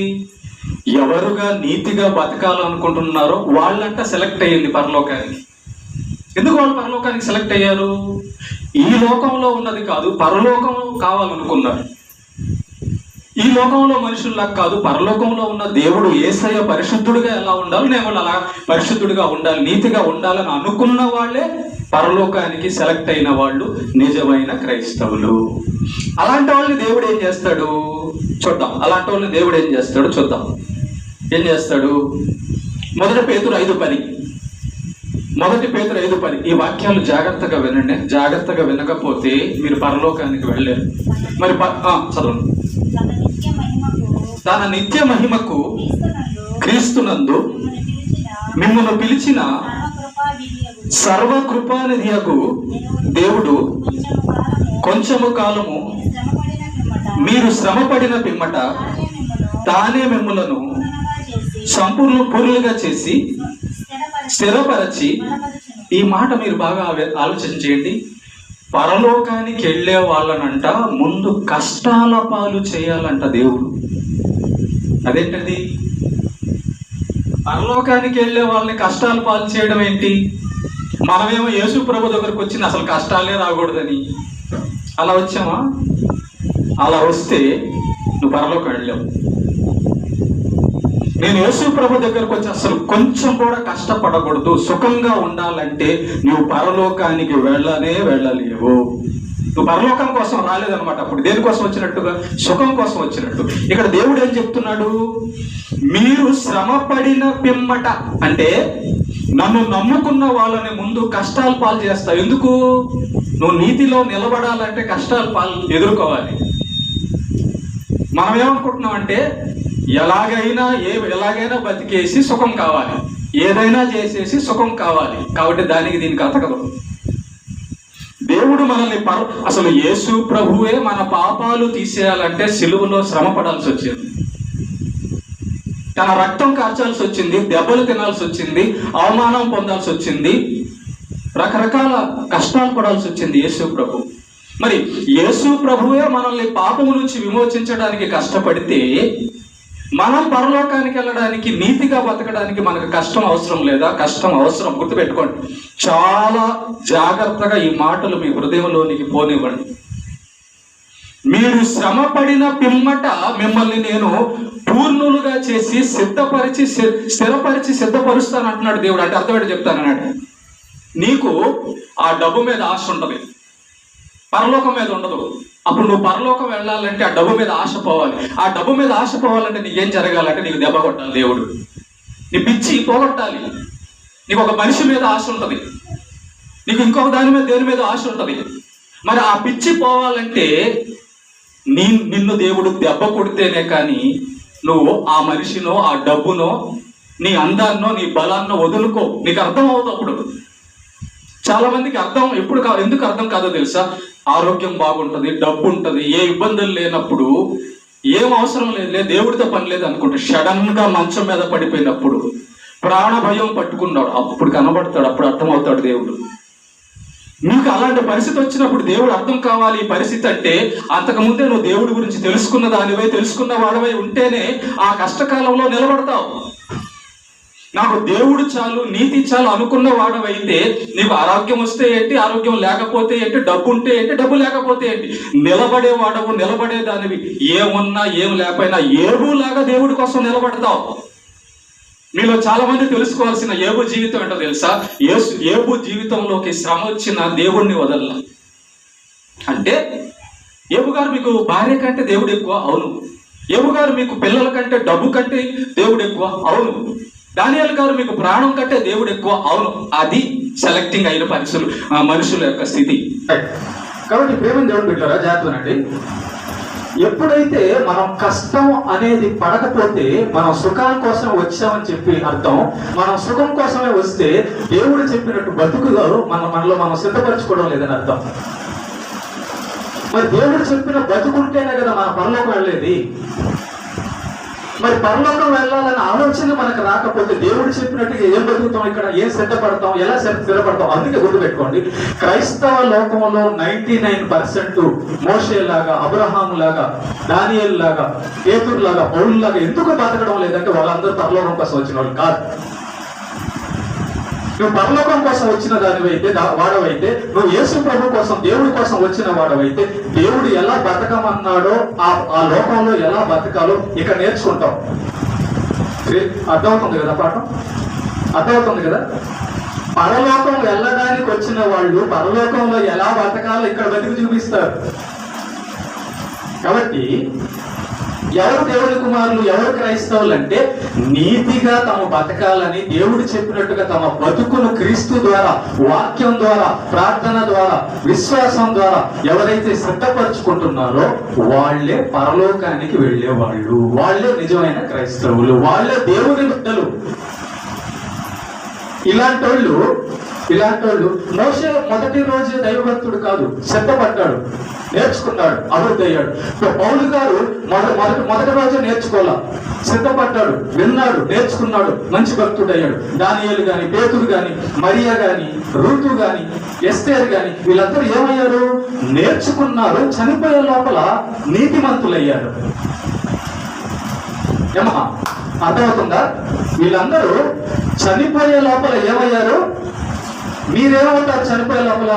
ఎవరుగా నీతిగా బతకాలనుకుంటున్నారో వాళ్ళంట సెలెక్ట్ అయ్యింది పరలోకానికి. ఎందుకు వాళ్ళు పరలోకానికి సెలెక్ట్ అయ్యారు? ఈ లోకంలో ఉన్నది కాదు, పరలోకం కావాలనుకున్నారు. ఈ లోకంలో మనుషుల్లా కాదు, పరలోకంలో ఉన్న దేవుడు యేసయ్య పరిశుద్ధుడిగా ఎలా ఉండాలి, నేను అలా పరిశుద్ధుడిగా ఉండాలి, నీతిగా ఉండాలని అనుకున్న వాళ్ళే పరలోకానికి సెలెక్ట్ అయిన వాళ్ళు నిజమైన క్రైస్తవులు. అలాంటి వాళ్ళని దేవుడు ఏం చేస్తాడు? చూద్దాం అలాంటి వాళ్ళని దేవుడు ఏం చేస్తాడు చూద్దాం. ఏం చేస్తాడు? 1 పేతురు 5:10. 1 పేతురు 5:10. ఈ వాక్యాలు జాగ్రత్తగా వినండి. జాగ్రత్తగా వినకపోతే మీరు పరలోకానికి వెళ్ళలేరు. మరి చదవండి. తన నిత్య మహిమకు క్రీస్తునందు మిమ్మల్ని పిలిచిన సర్వకృపానిధియగు దేవుడు కొంచెము కాలము మీరు శ్రమపడిన పిమ్మట తానే మిమ్ములను సంపూర్ణులుగా చేసి స్థిరపరచి, ఈ మాట మీరు బాగా ఆలోచన చేయండి, పరలోకానికి వెళ్ళే వాళ్ళనంట ముందు కష్టాల పాలు చేయాలంట దేవుడు. అదేంటది? పరలోకానికి వెళ్ళే వాళ్ళని కష్టాల పాలు చేయడం ఏంటి? మనమేమో యేసు ప్రభు దగ్గరకు వచ్చిన అసలు కష్టాలే రాకూడదని అలా వచ్చామా? అలా వస్తే నువ్వు పరలోకం వెళ్ళావు. నేను యేసు ప్రభు దగ్గరకు వచ్చి అసలు కొంచెం కూడా కష్టపడకూడదు, సుఖంగా ఉండాలంటే నువ్వు పరలోకానికి వెళ్ళలేవు. నువ్వు పరలోకం కోసం రాలేదనమాట. అప్పుడు దేనికోసం వచ్చినట్టుగా? సుఖం కోసం వచ్చినట్టు. ఇక్కడ దేవుడు ఏం చెప్తున్నాడు? మీరు శ్రమపడిన పిమ్మట, అంటే నన్ను నమ్ముకున్న వాళ్ళని ముందు కష్టాలు పాలు చేస్తావు. ఎందుకు? నువ్వు నీతిలో నిలబడాలంటే కష్టాలు పాలు ఎదుర్కోవాలి. మనం ఏమనుకుంటున్నాం అంటే ఎలాగైనా బతికేసి సుఖం కావాలి, ఏదైనా చేసేసి సుఖం కావాలి. కాబట్టి దానికి దీనికి అతకదు. దేవుడు మనల్ని అసలు యేసు ప్రభువే మన పాపాలు తీసేయాలంటే సిలువలో శ్రమ పడాల్సి వచ్చింది, తన రక్తం కార్చాల్సి వచ్చింది, దెబ్బలు తినాల్సి వచ్చింది, అవమానం పొందాల్సి వచ్చింది, రకరకాల కష్టాలు పడాల్సి వచ్చింది యేసు ప్రభు. మరి యేసు ప్రభువే మనల్ని పాపము నుంచి విమోచించడానికి కష్టపడితే మనం పరలోకానికి వెళ్ళడానికి, నీతిగా బతకడానికి మనకు కష్టం అవసరం లేదా? కష్టం అవసరం. గుర్తుపెట్టుకోండి. చాలా జాగ్రత్తగా ఈ మాటలు మీ హృదయంలోనికి పోనివ్వండి. మీరు శ్రమపడిన పిమ్మట మిమ్మల్ని నేను పూర్ణులుగా చేసి స్థిరపరిచి సిద్ధపరుస్తాను అంటున్నాడు దేవుడు. అంటే అర్థమేంటి చెప్తానన్నాడు. నీకు ఆ డబ్బు మీద ఆశ ఉంటుంది, పరలోకం మీద ఉండదు. అప్పుడు నువ్వు పరలోకం వెళ్ళాలంటే ఆ డబ్బు మీద ఆశ పోవాలి. ఆ డబ్బు మీద ఆశ పోవాలంటే నీకేం జరగాలంటే నీకు దెబ్బ కొట్టాలి దేవుడు. నీ పిచ్చి పోగొట్టాలి. నీకు ఒక మనిషి మీద ఆశ ఉంటుంది, నీకు ఇంకొక దేని మీద ఆశ ఉంటుంది. మరి ఆ పిచ్చి పోవాలంటే నిన్ను దేవుడు దెబ్బ కొడితేనే కానీ నువ్వు ఆ మనిషినో ఆ డబ్బునో నీ అందాన్నో నీ బలాన్నో వదులుకో. నీకు అర్థం అవుతుంది. అప్పుడు చాలా మందికి ఎందుకు అర్థం కాదో తెలుసా? ఆరోగ్యం బాగుంటుంది, డబ్బు ఉంటుంది, ఏ ఇబ్బందులు లేనప్పుడు ఏం అవసరం లేదు, దేవుడితో పని లేదు అనుకుంటే సడన్ గా మంచం మీద పడిపోయినప్పుడు ప్రాణ భయం పట్టుకున్నాడు, అప్పుడు కనబడతాడు, అప్పుడు అర్థమవుతాడు దేవుడు. నీకు అలాంటి పరిస్థితి వచ్చినప్పుడు దేవుడు అర్థం కావాలి. ఈ పరిస్థితి అంటే అంతకుముందే నువ్వు దేవుడి గురించి తెలుసుకున్న వాడవై ఉంటేనే ఆ కష్టకాలంలో నిలబడతావు. నాకు దేవుడు చాలు, నీతి చాలు అనుకున్న వాడవైతే నీకు ఆరోగ్యం వస్తే ఏంటి, ఆరోగ్యం లేకపోతే ఏంటి, డబ్బు ఉంటే ఏంటి, డబ్బు లేకపోతే ఏంటి, నిలబడేదానివి. ఏమున్నా ఏం లేకపోయినా ఏబులాగా దేవుడి కోసం నిలబడతావు. మీలో చాలా మంది తెలుసుకోవాల్సిన ఏబు జీవితం ఏంటో తెలుసా? ఏబు జీవితంలోకి శ్రమ వచ్చిన దేవుడిని వదల్లా. అంటే ఏబు గారు మీకు భార్య కంటే దేవుడు ఎక్కువ? అవును. ఏబు గారు మీకు పిల్లల కంటే డబ్బు కంటే దేవుడు ఎక్కువ? అవును. దానియేలు గారు మీకు ప్రాణం కంటే దేవుడు ఎక్కువ? అవును. అది సెలెక్టింగ్ అయిన మనుషుల యొక్క స్థితి. కాబట్టి ప్రేమ దేవుడు పెట్టారా? జాగ్రత్తనండి. ఎప్పుడైతే మనం కష్టం అనేది పడకపోతే మనం సుఖం కోసం వచ్చామని చెప్పి అర్థం. మనం సుఖం కోసమే వస్తే దేవుడు చెప్పినట్టు బతుకులో మనలో మనం సిద్ధపరచుకోవడం లేదని అర్థం. మరి దేవుడు చెప్పిన బతుకుంటేనే కదా మన పరలోకం వెళ్ళేది. మరి పరలోకం వెళ్ళాలన్న ఆలోచన మనకు రాకపోతే దేవుడు చెప్పినట్టుగా ఏం బతుకుతాం, ఇక్కడ ఏం సిద్ధపడతాం, ఎలా స్థిరపడతాం? అందుకే గుర్తుపెట్టుకోండి, క్రైస్తవ లోకంలో 99% మోషే లాగా, అబ్రహాము లాగా, దానియేలు లాగా, పేతురు లాగా, పౌలు లాగా ఎందుకు బతకడం లేదంటే వాళ్ళందరూ పరలోకం కోసం వచ్చిన వాళ్ళు కాదు. నువ్వు పరలోకం కోసం వచ్చిన వాడవైతే, నువ్వు యేసు ప్రభు కోసం, దేవుడి కోసం వచ్చిన వాడవైతే, దేవుడు ఎలా బతకమన్నాడో ఆ లోకంలో ఎలా బతకాలో ఇక్కడ నేర్చుకుంటావు. అర్థమవుతుంది కదా? పాఠం అర్థమవుతుంది కదా? పరలోకం వెళ్ళడానికి వచ్చిన వాళ్ళు పరలోకంలో ఎలా బతకాలో ఇక్కడ బతికి చూపిస్తారు. కాబట్టి ఎవరు దేవుని కుమారులు, ఎవరు క్రైస్తవులు అంటే నీతిగా తమ బతకాలని దేవుడు చెప్పినట్టుగా తమ బతుకును క్రీస్తు ద్వారా, వాక్యం ద్వారా, ప్రార్థన ద్వారా, విశ్వాసం ద్వారా ఎవరైతే సిద్ధపరచుకుంటున్నారో వాళ్ళే పరలోకానికి వెళ్ళేవాళ్ళు, వాళ్ళే నిజమైన క్రైస్తవులు, వాళ్ళే దేవుని బిడ్డలు. ఇలాంటి వాళ్ళు మోషే మొదటి రోజే దైవభక్తుడు కాదు, సిద్ధపడ్డాడు, నేర్చుకున్నాడు, అభివృద్ధి అయ్యాడు. పౌలు గారు మొదటి రోజే నేర్చుకోవాలా, సిద్ధపడ్డాడు, విన్నాడు, నేర్చుకున్నాడు, మంచి భక్తుడు అయ్యాడు. దానియేలు గాని, పేతురు గాని, మరియా గాని, రూతు గాని, ఎస్తేరు గాని వీళ్ళందరూ ఏమయ్యారు? నేర్చుకున్నారు, చనిపోయే లోపల నీతిమంతులయ్యారు. ఏమా అర్థమవుతుందా? వీళ్ళందరూ చనిపోయే లోపల ఏమయ్యారు? మీరేమవుతారు చనిపోయే లోపల?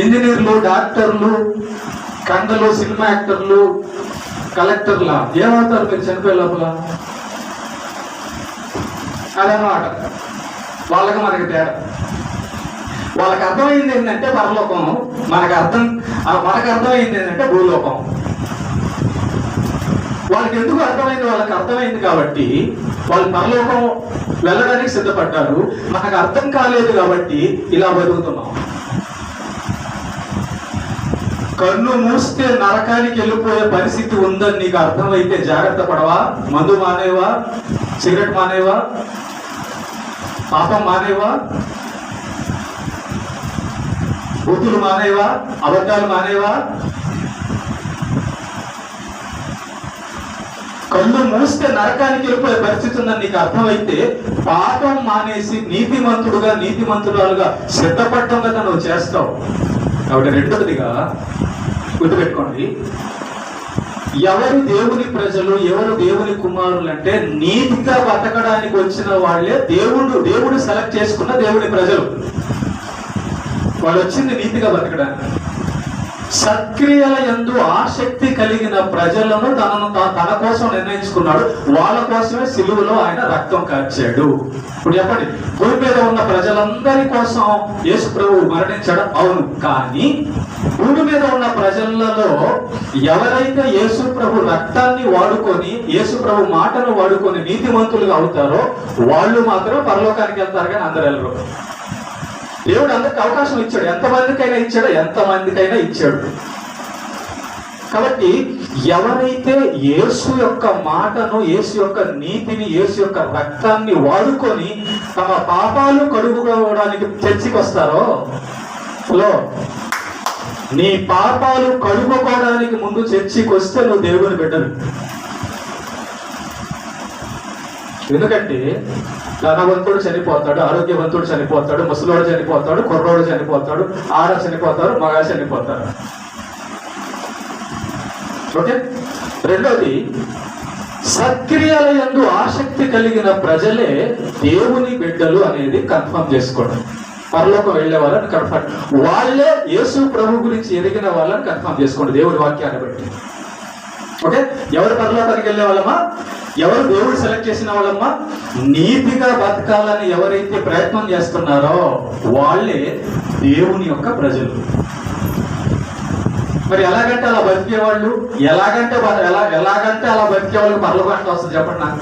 ఇంజనీర్లు, డాక్టర్లు, కండలు, సినిమా యాక్టర్లు, కలెక్టర్లా ఏమవుతారు మీరు చనిపోయే లోపల? అదన్నమాట వాళ్ళకి మనకి తేడా. వాళ్ళకి అర్థమైంది ఏంటంటే పరలోకం, మనకు అర్థమైంది ఏంటంటే భూలోకం. వాళ్ళకి ఎందుకు అర్థమైంది? వాళ్ళకి అర్థమైంది కాబట్టి వాళ్ళు పరలోకం వెళ్ళడానికి సిద్ధపడ్డారు. మనకు అర్థం కాలేదు కాబట్టి ఇలా బతుకుతున్నాం. కన్ను మూస్తే నరకానికి వెళ్ళిపోయే పరిస్థితి ఉందని నీకు అర్థమైతే జాగ్రత్త పడవా? మందు మానేవా? సిగరెట్ మానేవా? పాపం మానేవా? బూతులు మానేవా? అబద్ధాలు మానేవా? కళ్ళు మూస్తే నరకానికి వెళ్ళిపోయే పరిస్థితి ఉందని నీకు అర్థమైతే పాపం మానేసి నీతిమంతుడుగా, నీతిమంతురాలుగా సిద్ధపడటం కదా నువ్వు చేస్తావు. కాబట్టి రెండవదిగా గుర్తుపెట్టుకోండి, ఎవరు దేవుని ప్రజలు, ఎవరు దేవుని కుమారులు అంటే నీతిగా బతకడానికి వచ్చిన వాళ్ళే దేవుడు సెలెక్ట్ చేసుకున్న దేవుని ప్రజలు. వాళ్ళు వచ్చింది నీతిగా బతకడానికి. సత్క్రియల యందు ఆసక్తి కలిగిన ప్రజలను తన కోసం నిర్ణయించుకున్నాడు. వాళ్ళ కోసమే సిలువలో ఆయన రక్తం కార్చాడు. ఇప్పుడు చెప్పండి, భూమి మీద ఉన్న ప్రజలందరి కోసం యేసు ప్రభు మరణించాడు, అవును. కానీ భూమి మీద ఉన్న ప్రజలలో ఎవరైతే యేసు ప్రభు రక్తాన్ని వాడుకొని, యేసు ప్రభు మాటను వాడుకొని నీతిమంతులుగా అవుతారో వాళ్ళు మాత్రం పరలోకానికి వెళ్తారు, కానీ అందరు వెళ్ళరు. దేవుడు అందరికి అవకాశం ఇచ్చాడు, ఎంతమందికైనా ఇచ్చాడు. కాబట్టి ఎవరైతే యేసు యొక్క మాటను, యేసు యొక్క నీతిని, యేసు యొక్క రక్తాన్ని వాడుకొని తమ పాపాలు కడుగుకోవడానికి చర్చికి వస్తారో, నీ పాపాలు కడుగుకోవడానికి ముందు చర్చికి వస్తే నువ్వు దేవుని బిడ్డలు. ఎందుకంటే ధనవంతుడు చనిపోతాడు, ఆరోగ్యవంతుడు చనిపోతాడు, ముసలోడు చనిపోతాడు, కుర్రోడు చనిపోతాడు, ఆడ చనిపోతారు, మగ చనిపోతారు. ఓకే. రెండోది, సత్క్రియల యందు ఆసక్తి కలిగిన ప్రజలే దేవుని బిడ్డలు అనేది కన్ఫర్మ్ చేసుకోవడం. పరలోకం వెళ్ళే వాళ్ళని కన్ఫర్మ్, వాళ్ళే యేసు ప్రభు గురించి ఎరిగిన వాళ్ళని కన్ఫర్మ్ చేసుకోండి దేవుడి వాక్యాన్ని బట్టి. ఓకే. ఎవరు పరలోకానికి వెళ్ళే వాళ్ళమా? ఎవరు దేవుడు సెలెక్ట్ చేసిన వాళ్ళమ్మా? నీతిగా బతకాలని ఎవరైతే ప్రయత్నం చేస్తున్నారో వాళ్ళే దేవుని యొక్క ప్రజలు. మరి ఎలాగంటే అలా బతికేవాళ్ళు, ఎలాగంటే అలా బతికే వాళ్ళకి పరలోకానికి వస్తుంది చెప్పండి నాకు.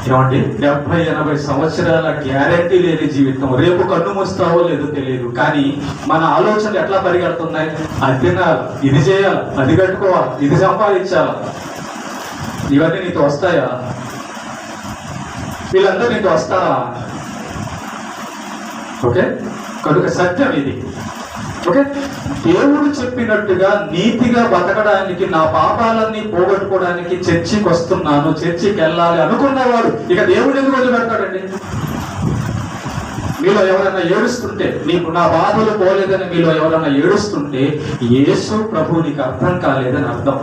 ఏమండి, 70-80 సంవత్సరాల గ్యారెంటీ లేని జీవితం. రేపు కన్ను మూస్తావో లేదో తెలియదు, కానీ మన ఆలోచనలు ఎట్లా పరిగెడుతున్నాయి? అది తినాలి, ఇది చేయాలి, అది కట్టుకోవాలి, ఇది సంపాదించాలి. ఇవన్నీ నీతో వస్తాయా? వీళ్ళందరూ నీతో వస్తారా? ఓకే. కనుక సత్యం ఇది. ఓకే. దేవుడు చెప్పినట్టుగా నీతిగా బతకడానికి, నా పాపాలన్నీ పోగొట్టుకోవడానికి చర్చికి వస్తున్నాను, చర్చికి వెళ్ళాలి అనుకున్నవాడు ఇక దేవుడు ఎందుకు వదిలిపెడతాడండి? మీలో ఎవరైనా ఏడుస్తుంటే, నీకు నా బాధలు పోలేదని మీలో ఎవరైనా ఏడుస్తుంటే యేసు ప్రభు నీకు అర్థం కాలేదని అర్థం.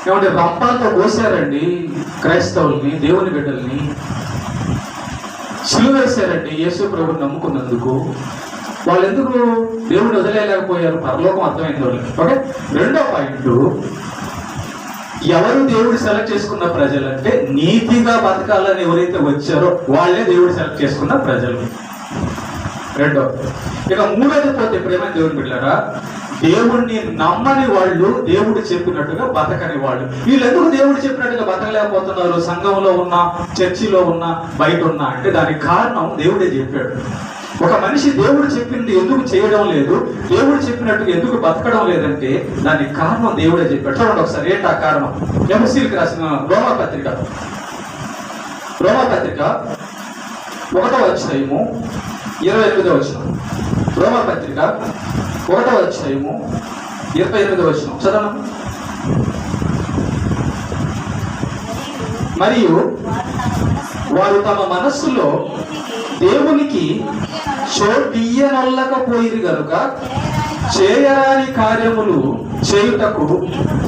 ఏమంటే రంపాలతో కోసారండి క్రైస్తవుల్ని, దేవుని బిడ్డల్ని సిలువ వేశారండి యేసు ప్రభుని నమ్ముకున్నందుకు. వాళ్ళు ఎందుకు దేవుడిని వదిలేయలేకపోయారు? పరలోకం అర్థమైంది వాళ్ళు. ఓకే. రెండో పాయింట్, ఎవరు దేవుడు సెలెక్ట్ చేసుకున్న ప్రజలు అంటే నీతిగా బతకాలని ఎవరైతే వచ్చారో వాళ్ళే దేవుడు సెలెక్ట్ చేసుకున్న ప్రజలు. రెండో. ఇక మూడోది పోతే ప్రేమ దేవుని బిడ్డలారా, దేవుణ్ణి నమ్మని వాళ్ళు దేవుడు చెప్పినట్టుగా బతకని వాళ్ళు. వీళ్ళు ఎందుకు దేవుడు చెప్పినట్టుగా బతకలేకపోతున్నారు? సంఘంలో ఉన్న, చర్చిలో ఉన్న, బయట ఉన్నా అంటే దానికి కారణం దేవుడే చెప్పాడు. ఒక మనిషి దేవుడు చెప్పింది ఎందుకు చేయడం లేదు, దేవుడు చెప్పినట్టుగా ఎందుకు బతకడం లేదంటే దానికి కారణం దేవుడే చెప్పాడు. చూడండి ఒకసారి ఏంటి ఆ కారణం. ఎఫెసీయులకు రాసిన రోమాపత్రిక 1వ అధ్యాయము 28వ వచనం. రోమాపత్రిక 1వ అధ్యాయము 28వ వచనం చదవండి. మరియు వారు తమ మనస్సులో దేవునికి చోటియ్యనొల్లకపోయిరు గనుక చేయరాని కార్యములు చేయుటకు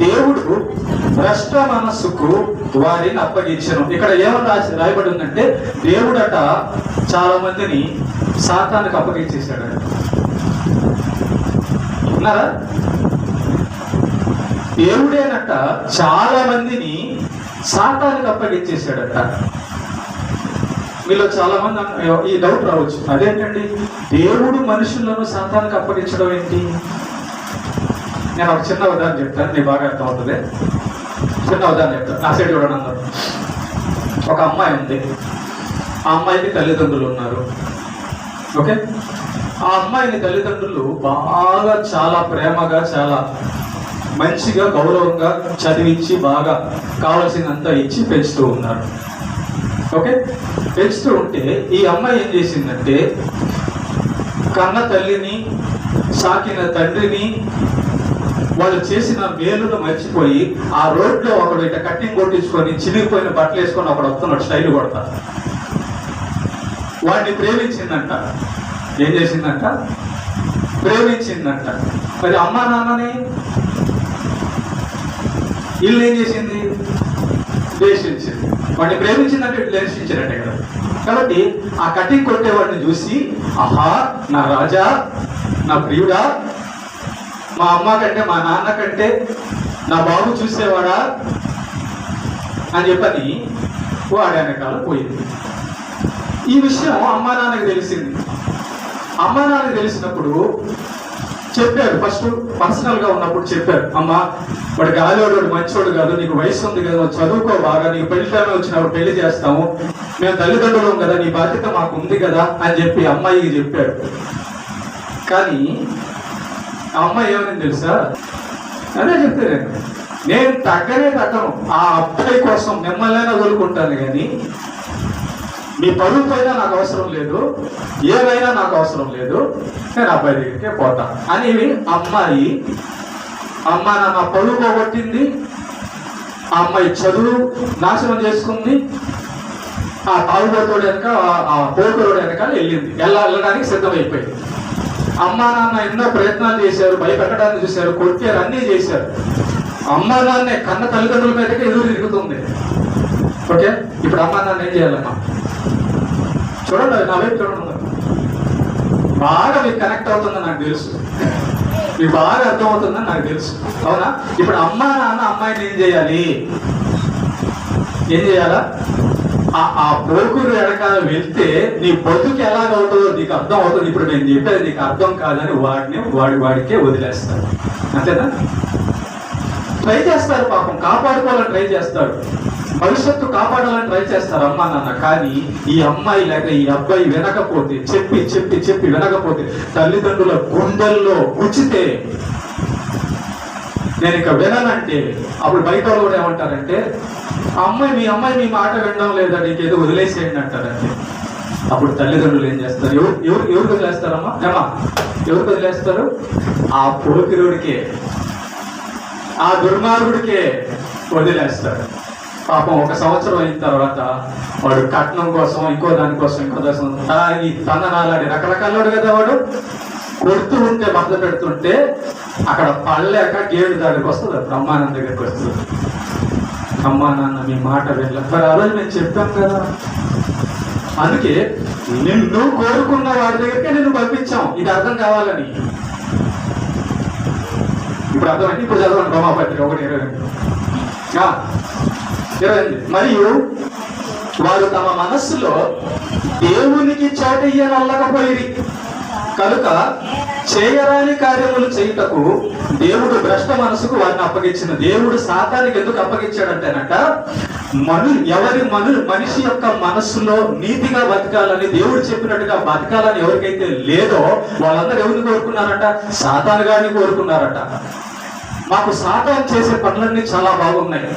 దేవుడు భ్రష్ట మనస్సుకు వారిని అప్పగించను. ఇక్కడ ఏమని రాయబడి ఉందంటే, దేవుడట చాలా మందిని సాతానికి అప్పగించేశాడు. ఉన్నారా? దేవుడేనట చాలా మందిని సాతానికి అప్పగించేశాడట. మీలో చాలా మంది ఈ డౌట్ రావచ్చు, అదేంటండి దేవుడు మనుషులను సాతానికి అప్పగించడం ఏంటి? నేను ఒక చిన్న ఉదాహరణ చెప్తాను, నీకు బాగా అర్థం అవుతుంది. చిన్న ఉదాహరణ చెప్తాను. నా సైడ్ చూడండి అందరూ. ఒక అమ్మాయి ఉంది, ఆ అమ్మాయికి తల్లిదండ్రులు ఉన్నారు. ఓకే, ఆ అమ్మాయిని తల్లిదండ్రులు బాగా చాలా ప్రేమగా, చాలా మంచిగా, గౌరవంగా చదివించి బాగా కావాల్సినంత ఇచ్చి పెంచుతూ ఉన్నారు. ఓకే, పెంచుతూ ఉంటే ఈ అమ్మాయి ఏం చేసిందంటే, కన్న తల్లిని, సాకిన తండ్రిని, వాళ్ళు చేసిన మేలును మర్చిపోయి ఆ రోడ్లో ఒకడు ఇట్లా కట్టింగ్ కొట్టించుకొని చినిగిపోయిన బట్టలు వేసుకొని ఒకడు వస్తున్నాడు, స్టైల్ కొడతా. వాడిని ప్రేమించిందంట. ఏం చేసిందంట? ప్రేమించిందంట. మరి అమ్మా నాన్నని ఇల్లు ఏం చేసింది? ద్వేషించింది. వాడిని ప్రేమించిందంటే ద్వేషించినట్టే కదా. కాబట్టి ఆ కటింగ్ కొట్టేవాడిని చూసి, ఆహా నా రాజా, నా ప్రియుడా, మా అమ్మ కంటే మా నాన్న కంటే నా బాబు చూసేవాడా అని చెప్పని వాడి వెనకాల పోయింది. ఈ విషయం అమ్మా నాన్నకి తెలిసింది. అమ్మా నాన్నకి తెలిసినప్పుడు చెప్పారు, ఫస్ట్ పర్సనల్గా ఉన్నప్పుడు చెప్పారు, అమ్మా వాడు గాలివాడు, వాడు మంచివాడు కాదు, నీకు వయసు ఉంది కదా, చదువుకో బాగా, నీకు పెళ్లి టైం వచ్చినప్పుడు పెళ్లి చేస్తాము, మేము తల్లిదండ్రులం కదా, నీ బాధ్యత మాకు ఉంది కదా అని చెప్పి అమ్మాయికి చెప్పారు. కానీ ఆ అమ్మాయి ఏమని తెలుసా? అదే చెప్తే నేను తగ్గను, ఆ అబ్బాయి కోసం మిమ్మల్నైనా వదులుకుంటాను, కానీ మీ పరువు పైన నాకు అవసరం లేదు, ఏమైనా నాకు అవసరం లేదు, నేను అబ్బాయి దగ్గరికే పోతా అని అమ్మాయి, అమ్మ నాన్న పరువు పోగొట్టింది, ఆ అమ్మాయి చదువు నాశనం చేసుకుంది, ఆ తాగుబోతోడు వెనక, ఆ పోకరోడు వెనకాల వెళ్ళడానికి సిద్ధమైపోయింది. అమ్మా నాన్న ఎన్నో ప్రయత్నాలు చేశారు, భయపెట్టడానికి చూశారు, కొట్టారు, అన్నీ చేశారు. అమ్మా నాన్నే కన్న తల్లిదండ్రుల మీదకే ఎదురు తిరుగుతుంది. ఓకే, ఇప్పుడు అమ్మా నాన్న ఏం చేయాలమ్మా? చూడండి, నా వైపు చూడండి. బాగా మీకు కనెక్ట్ అవుతుందని నాకు తెలుసు, మీకు బాగా అర్థమవుతుందని నాకు తెలుసు, అవునా? ఇప్పుడు అమ్మా నాన్న అమ్మాయిని ఏం చేయాలి? ఏం చేయాలా? ఆ పోకురు వెనకాల వెళ్తే నీ బతుకు ఎలాగవుతుందో నీకు అర్థం అవుతుంది. ఇప్పుడు నేను చెప్పేది నీకు అర్థం కాదని వాడికే వదిలేస్తాడు. అంతేనా? ట్రై చేస్తారు, పాపం కాపాడుకోవాలని ట్రై చేస్తాడు, భవిష్యత్తు కాపాడాలని ట్రై చేస్తారు అమ్మా నాన్న. కానీ ఈ అమ్మాయి లేక ఈ అబ్బాయి వినకపోతే, చెప్పి చెప్పి చెప్పి వినకపోతే, తల్లిదండ్రుల గుండెల్లో గుచ్చితే, నేను ఇక వినాలంటే అప్పుడు బయట వాళ్ళు కూడా ఏమంటారంటే, మీ అమ్మాయి మీ మాట వినడం లేదా, నీకేదో వదిలేసేయండి అంటారంటే. అప్పుడు తల్లిదండ్రులు ఏం చేస్తారు? ఎవరికి వదిలేస్తారమ్మా? ఎవరికి వదిలేస్తారు? ఆ పోకిరుడికే, ఆ దుర్మార్గుడికే వదిలేస్తారు. పాపం 1 సంవత్సరం అయిన తర్వాత వాడు కట్నం కోసం, ఇంకో దానికోసం, ఇంకో దానికోసం తాగి తందనాలాడి రకరకాల కదా, వాడు కొడుతూ ఉంటే, బాధ పెడుతుంటే అక్కడ పడలేక గేడు దాడికి వస్తుంది. అప్పుడు అమ్మా నాన్న దగ్గరికి వస్తుంది. అమ్మా నాన్న మీ మాట వెళ్ళారు. మరి ఆ రోజు నేను చెప్పాను కదా, అందుకే నిన్ను కోరుకున్న వాడి దగ్గరికే నిన్ను పంపించాం, ఇది అర్థం కావాలని. ఇప్పుడు అర్థమైంది. ఇప్పుడు చదవండి రోమాపత్రిక 1:28. మరియు వారు తమ మనస్సులో దేవునికి చోటయ్యనొల్లకపోయి, కనుక చేయరాని కార్యములు చేయుటకు దేవుడు భ్రష్ట మనసుకు వారిని అప్పగించిన. దేవుడు సాతానికి ఎందుకు అప్పగించాడంటేనట, మనిషి యొక్క మనస్సులో నీతిగా బతకాలని, దేవుడు చెప్పినట్టుగా బతకాలని ఎవరికైతే లేదో వాళ్ళందరూ ఎవరిని కోరుకున్నారట? సాతాను గారిని కోరుకున్నారట. మాకు సాతాను చేసే పనులన్నీ చాలా బాగున్నాయి,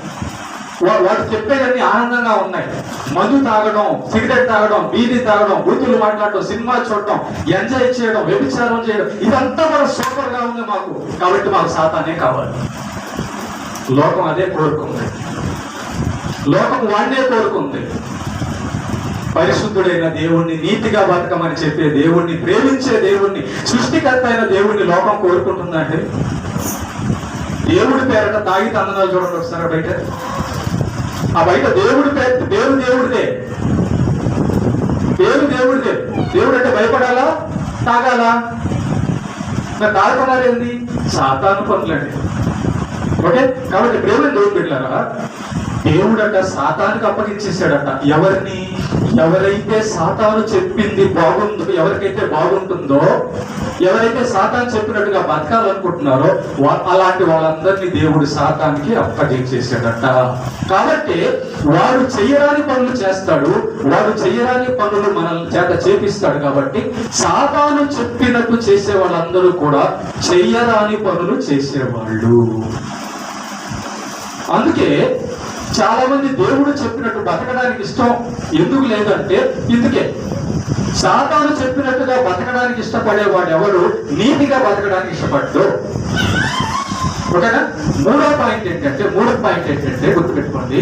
వాడు చెప్పేవన్నీ ఆనందంగా ఉన్నాయి. మందు తాగడం, సిగరెట్ తాగడం, బీడీ తాగడం, బూతులు మాట్లాడడం, సినిమా చూడటం, ఎంజాయ్ చేయడం, వ్యభిచారం చేయడం, ఇదంతా మన సూపర్ గా ఉంది మాకు. కాబట్టి మాకు సాతానే కావాలి. లోకం అదే కోరుకుంది, లోకం వాడినే కోరుకుంది. పరిశుద్ధుడైన దేవుణ్ణి, నీతిగా బతకమని చెప్పే దేవుణ్ణి, ప్రేమించే దేవుణ్ణి, సృష్టికర్త అయిన దేవుణ్ణి లోకం కోరుకుంటుందండి. దేవుడి పేరట తాగి తందనాలు చూడండి ఒకసారి బయట. ఆ బయట దేవుడి పేరు, దేవుడిదే. దేవుడు అంటే భయపడాలా, తాగాలా? మరి తాగుతున్నారేంది? సాతాను పనులండి. ఓకే, కాబట్టి ప్రేమ దేవుడు పెట్టారా? దేవుడట సాతానికి అప్పగించేశాడట. ఎవరిని? ఎవరైతే సాతాను చెప్పింది బాగుందో, ఎవరికైతే బాగుంటుందో, ఎవరైతే సాతాను చెప్పినట్టుగా బతకాలనుకుంటున్నారో అలాంటి వాళ్ళందరినీ దేవుడు సాతానికి అప్పగించేశాడట. కాబట్టి వాడు చెయ్యరాని పనులు చేస్తాడు, వాడు చెయ్యరాని పనులు మనల్ని చేత చేపిస్తాడు. కాబట్టి సాతాను చెప్పినట్టు చేసే వాళ్ళందరూ కూడా చెయ్యరాని పనులు చేసేవాళ్ళు. అందుకే చాలా మంది దేవుడు చెప్పినట్టు బతకడానికి ఇష్టం ఎందుకు లేదంటే ఇందుకే. సాతాను చెప్పినట్టుగా బతకడానికి ఇష్టపడేవాడు ఎవరు నీతిగా బతకడానికి ఇష్టపడ్డు. ఓకేనా? మూడో పాయింట్ ఏంటంటే గుర్తుపెట్టుకోండి,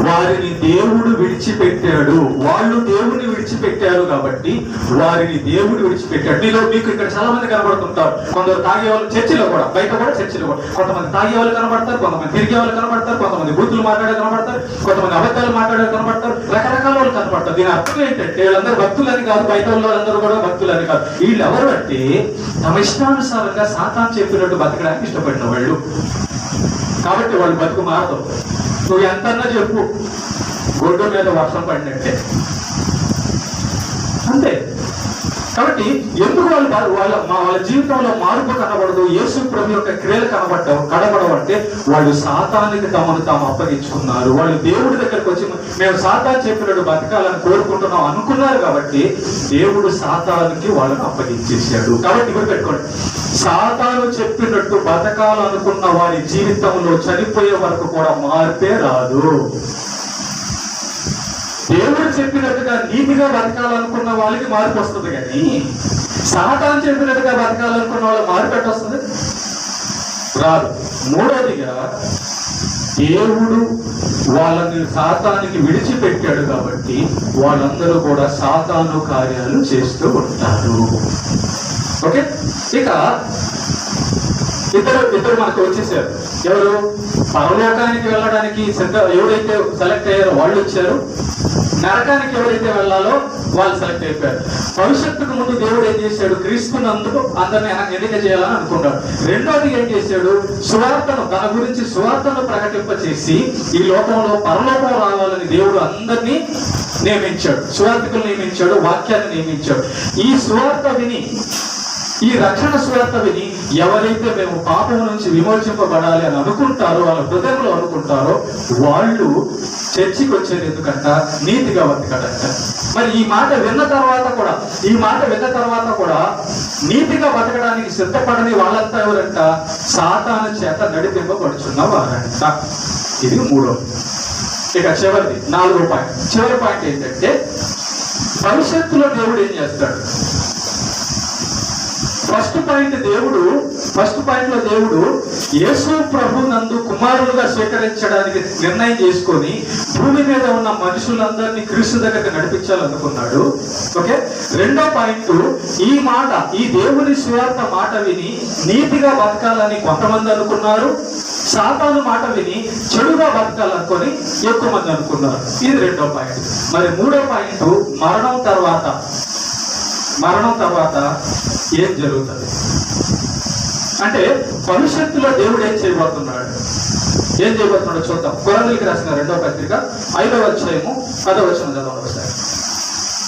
వారిని దేవుడు విడిచిపెట్టాడు. వాళ్ళు దేవుడిని విడిచిపెట్టారు కాబట్టి వారిని దేవుడు విడిచిపెట్టాడు. మీకు ఇక్కడ చాలా మంది కనబడుతుంటారు. కొందరు తాగే వాళ్ళు చర్చిలో కూడా, బయట కూడా చర్చిలో కూడా కొంతమంది తాగే వాళ్ళు కనబడతారు, కొంతమంది తిరిగే వాళ్ళు కనబడతారు, కొంతమంది బూతులు మాట్లాడే కనబడతారు, కొంతమంది అబద్ధాలు మాట్లాడే కనబడతారు, రకరకాల వాళ్ళు కనబడతారు. దీని అర్థం ఏంటంటే వీళ్ళందరూ భక్తులని కాదు, బయట వాళ్ళందరూ కూడా భక్తులని కాదు. వీళ్ళు ఎవరు అంటే తమ ఇష్టానుసారంగా సాతాను చెప్పినట్టు బతకడానికి ఇష్టపడిన వాళ్ళు. కాబట్టి వాళ్ళు బతుకు మారదు. నువ్వు ఎంతన్నా చెప్పు, గొడ్డు మీద వర్షం పడినట్టే, అంతే. కాబట్టి ఎందుకు వాళ్ళ జీవితంలో మార్పు కనబడదు, యేసు ప్రభు యొక్క క్రియలు కనబడవంటే వాళ్ళు సాతానికి తమను తాము అప్పగించుకున్నారు. వాళ్ళు దేవుడి దగ్గరకు వచ్చి మేము సాతాను చెప్పినట్టు బతకాలని కోరుకుంటున్నాం అనుకున్నారు. కాబట్టి దేవుడు సాతానికి వాళ్ళని అప్పగించేశాడు. కాబట్టి ఇప్పుడు పెట్టుకోండి, సాతాను చెప్పినట్టు బతకాలనుకున్న వారి జీవితంలో చనిపోయే వరకు కూడా మార్పే రాదు. దేవుడు చెప్పినట్టుగా నీతిగా బతకాలనుకున్న వాళ్ళకి మార్పు వస్తుంది, కానీ సాతాను చెప్పినట్టుగా బతకాలనుకున్న వాళ్ళకి మార్పు ఎట్లా వస్తుంది? రాదు. మూడోదిగా దేవుడు వాళ్ళని సాతానికి విడిచిపెట్టాడు కాబట్టి వాళ్ళందరూ కూడా సాతాను కార్యాలు చేస్తూ ఉంటారు. ఓకే, ఇక ఇద్దరు మనకు వచ్చేసారు. ఎవరు? పరలోకానికి వెళ్ళడానికి ఎవరైతే సెలెక్ట్ అయ్యారో వాళ్ళు వచ్చారు, నరకానికి ఎవరైతే వెళ్ళాలో వాళ్ళు సెలెక్ట్ అయిపోయారు. భవిష్యత్తుకు ముందు దేవుడు ఏం చేశాడు? క్రీస్తునందుకు అందరిని ఎన్నిక చేయాలని అనుకున్నాడు. రెండోది ఏం చేశాడు? సువార్తను, తన గురించి సువార్తను ప్రకటింపచేసి ఈ లోకంలో పరలోకం రావాలని దేవుడు అందరినీ నియమించాడు, సువార్తికులు నియమించాడు, వాక్యాన్ని నియమించాడు. ఈ సువార్త విని, ఈ రక్షణ సువార్త విని ఎవరైతే మేము పాపం నుంచి విమోచింపబడాలి అని అనుకుంటారో, వాళ్ళ హృదయంలో అనుకుంటారో వాళ్ళు చర్చికి వచ్చేది ఎందుకంట? నీతిగా బతకడంట. మరి ఈ మాట విన్న తర్వాత కూడా నీతిగా బతకడానికి సిద్ధపడని వాళ్ళంతా ఎవరంట? సాతాను చేత నడిపింపబడుచున్న వారంట. ఇది మూడో. ఇక చివరి పాయింట్ ఏంటంటే భవిష్యత్తులో దేవుడు ఏం చేస్తాడు? ఫస్ట్ పాయింట్ లో దేవుడు యేసు ప్రభు నందు కుమారులుగా స్వీకరించడానికి నిర్ణయం చేసుకొని భూమి మీద ఉన్న మనుషులందరినీ క్రీస్తు దగ్గరికి నడిపించాలనుకున్నాడు. ఓకే, రెండో పాయింట్, ఈ దేవుని సువార్త మాట విని నీతిగా బతకాలని కొంతమంది అనుకున్నారు, సాతాను మాట విని చెడుగా బతకాలనుకొని ఎక్కువ మంది అనుకున్నారు. ఇది రెండో పాయింట్. మరి మూడో పాయింట్, మరణం తర్వాత ఏం జరుగుతుంది అంటే భవిష్యత్తులో దేవుడు ఏం చేయబోతున్నాడో చూద్దాం. కొరింథీయులకు రాసిన 2వ పత్రిక 5వ అధ్యాయము 10వ వచనం చదవండి ఒకసారి.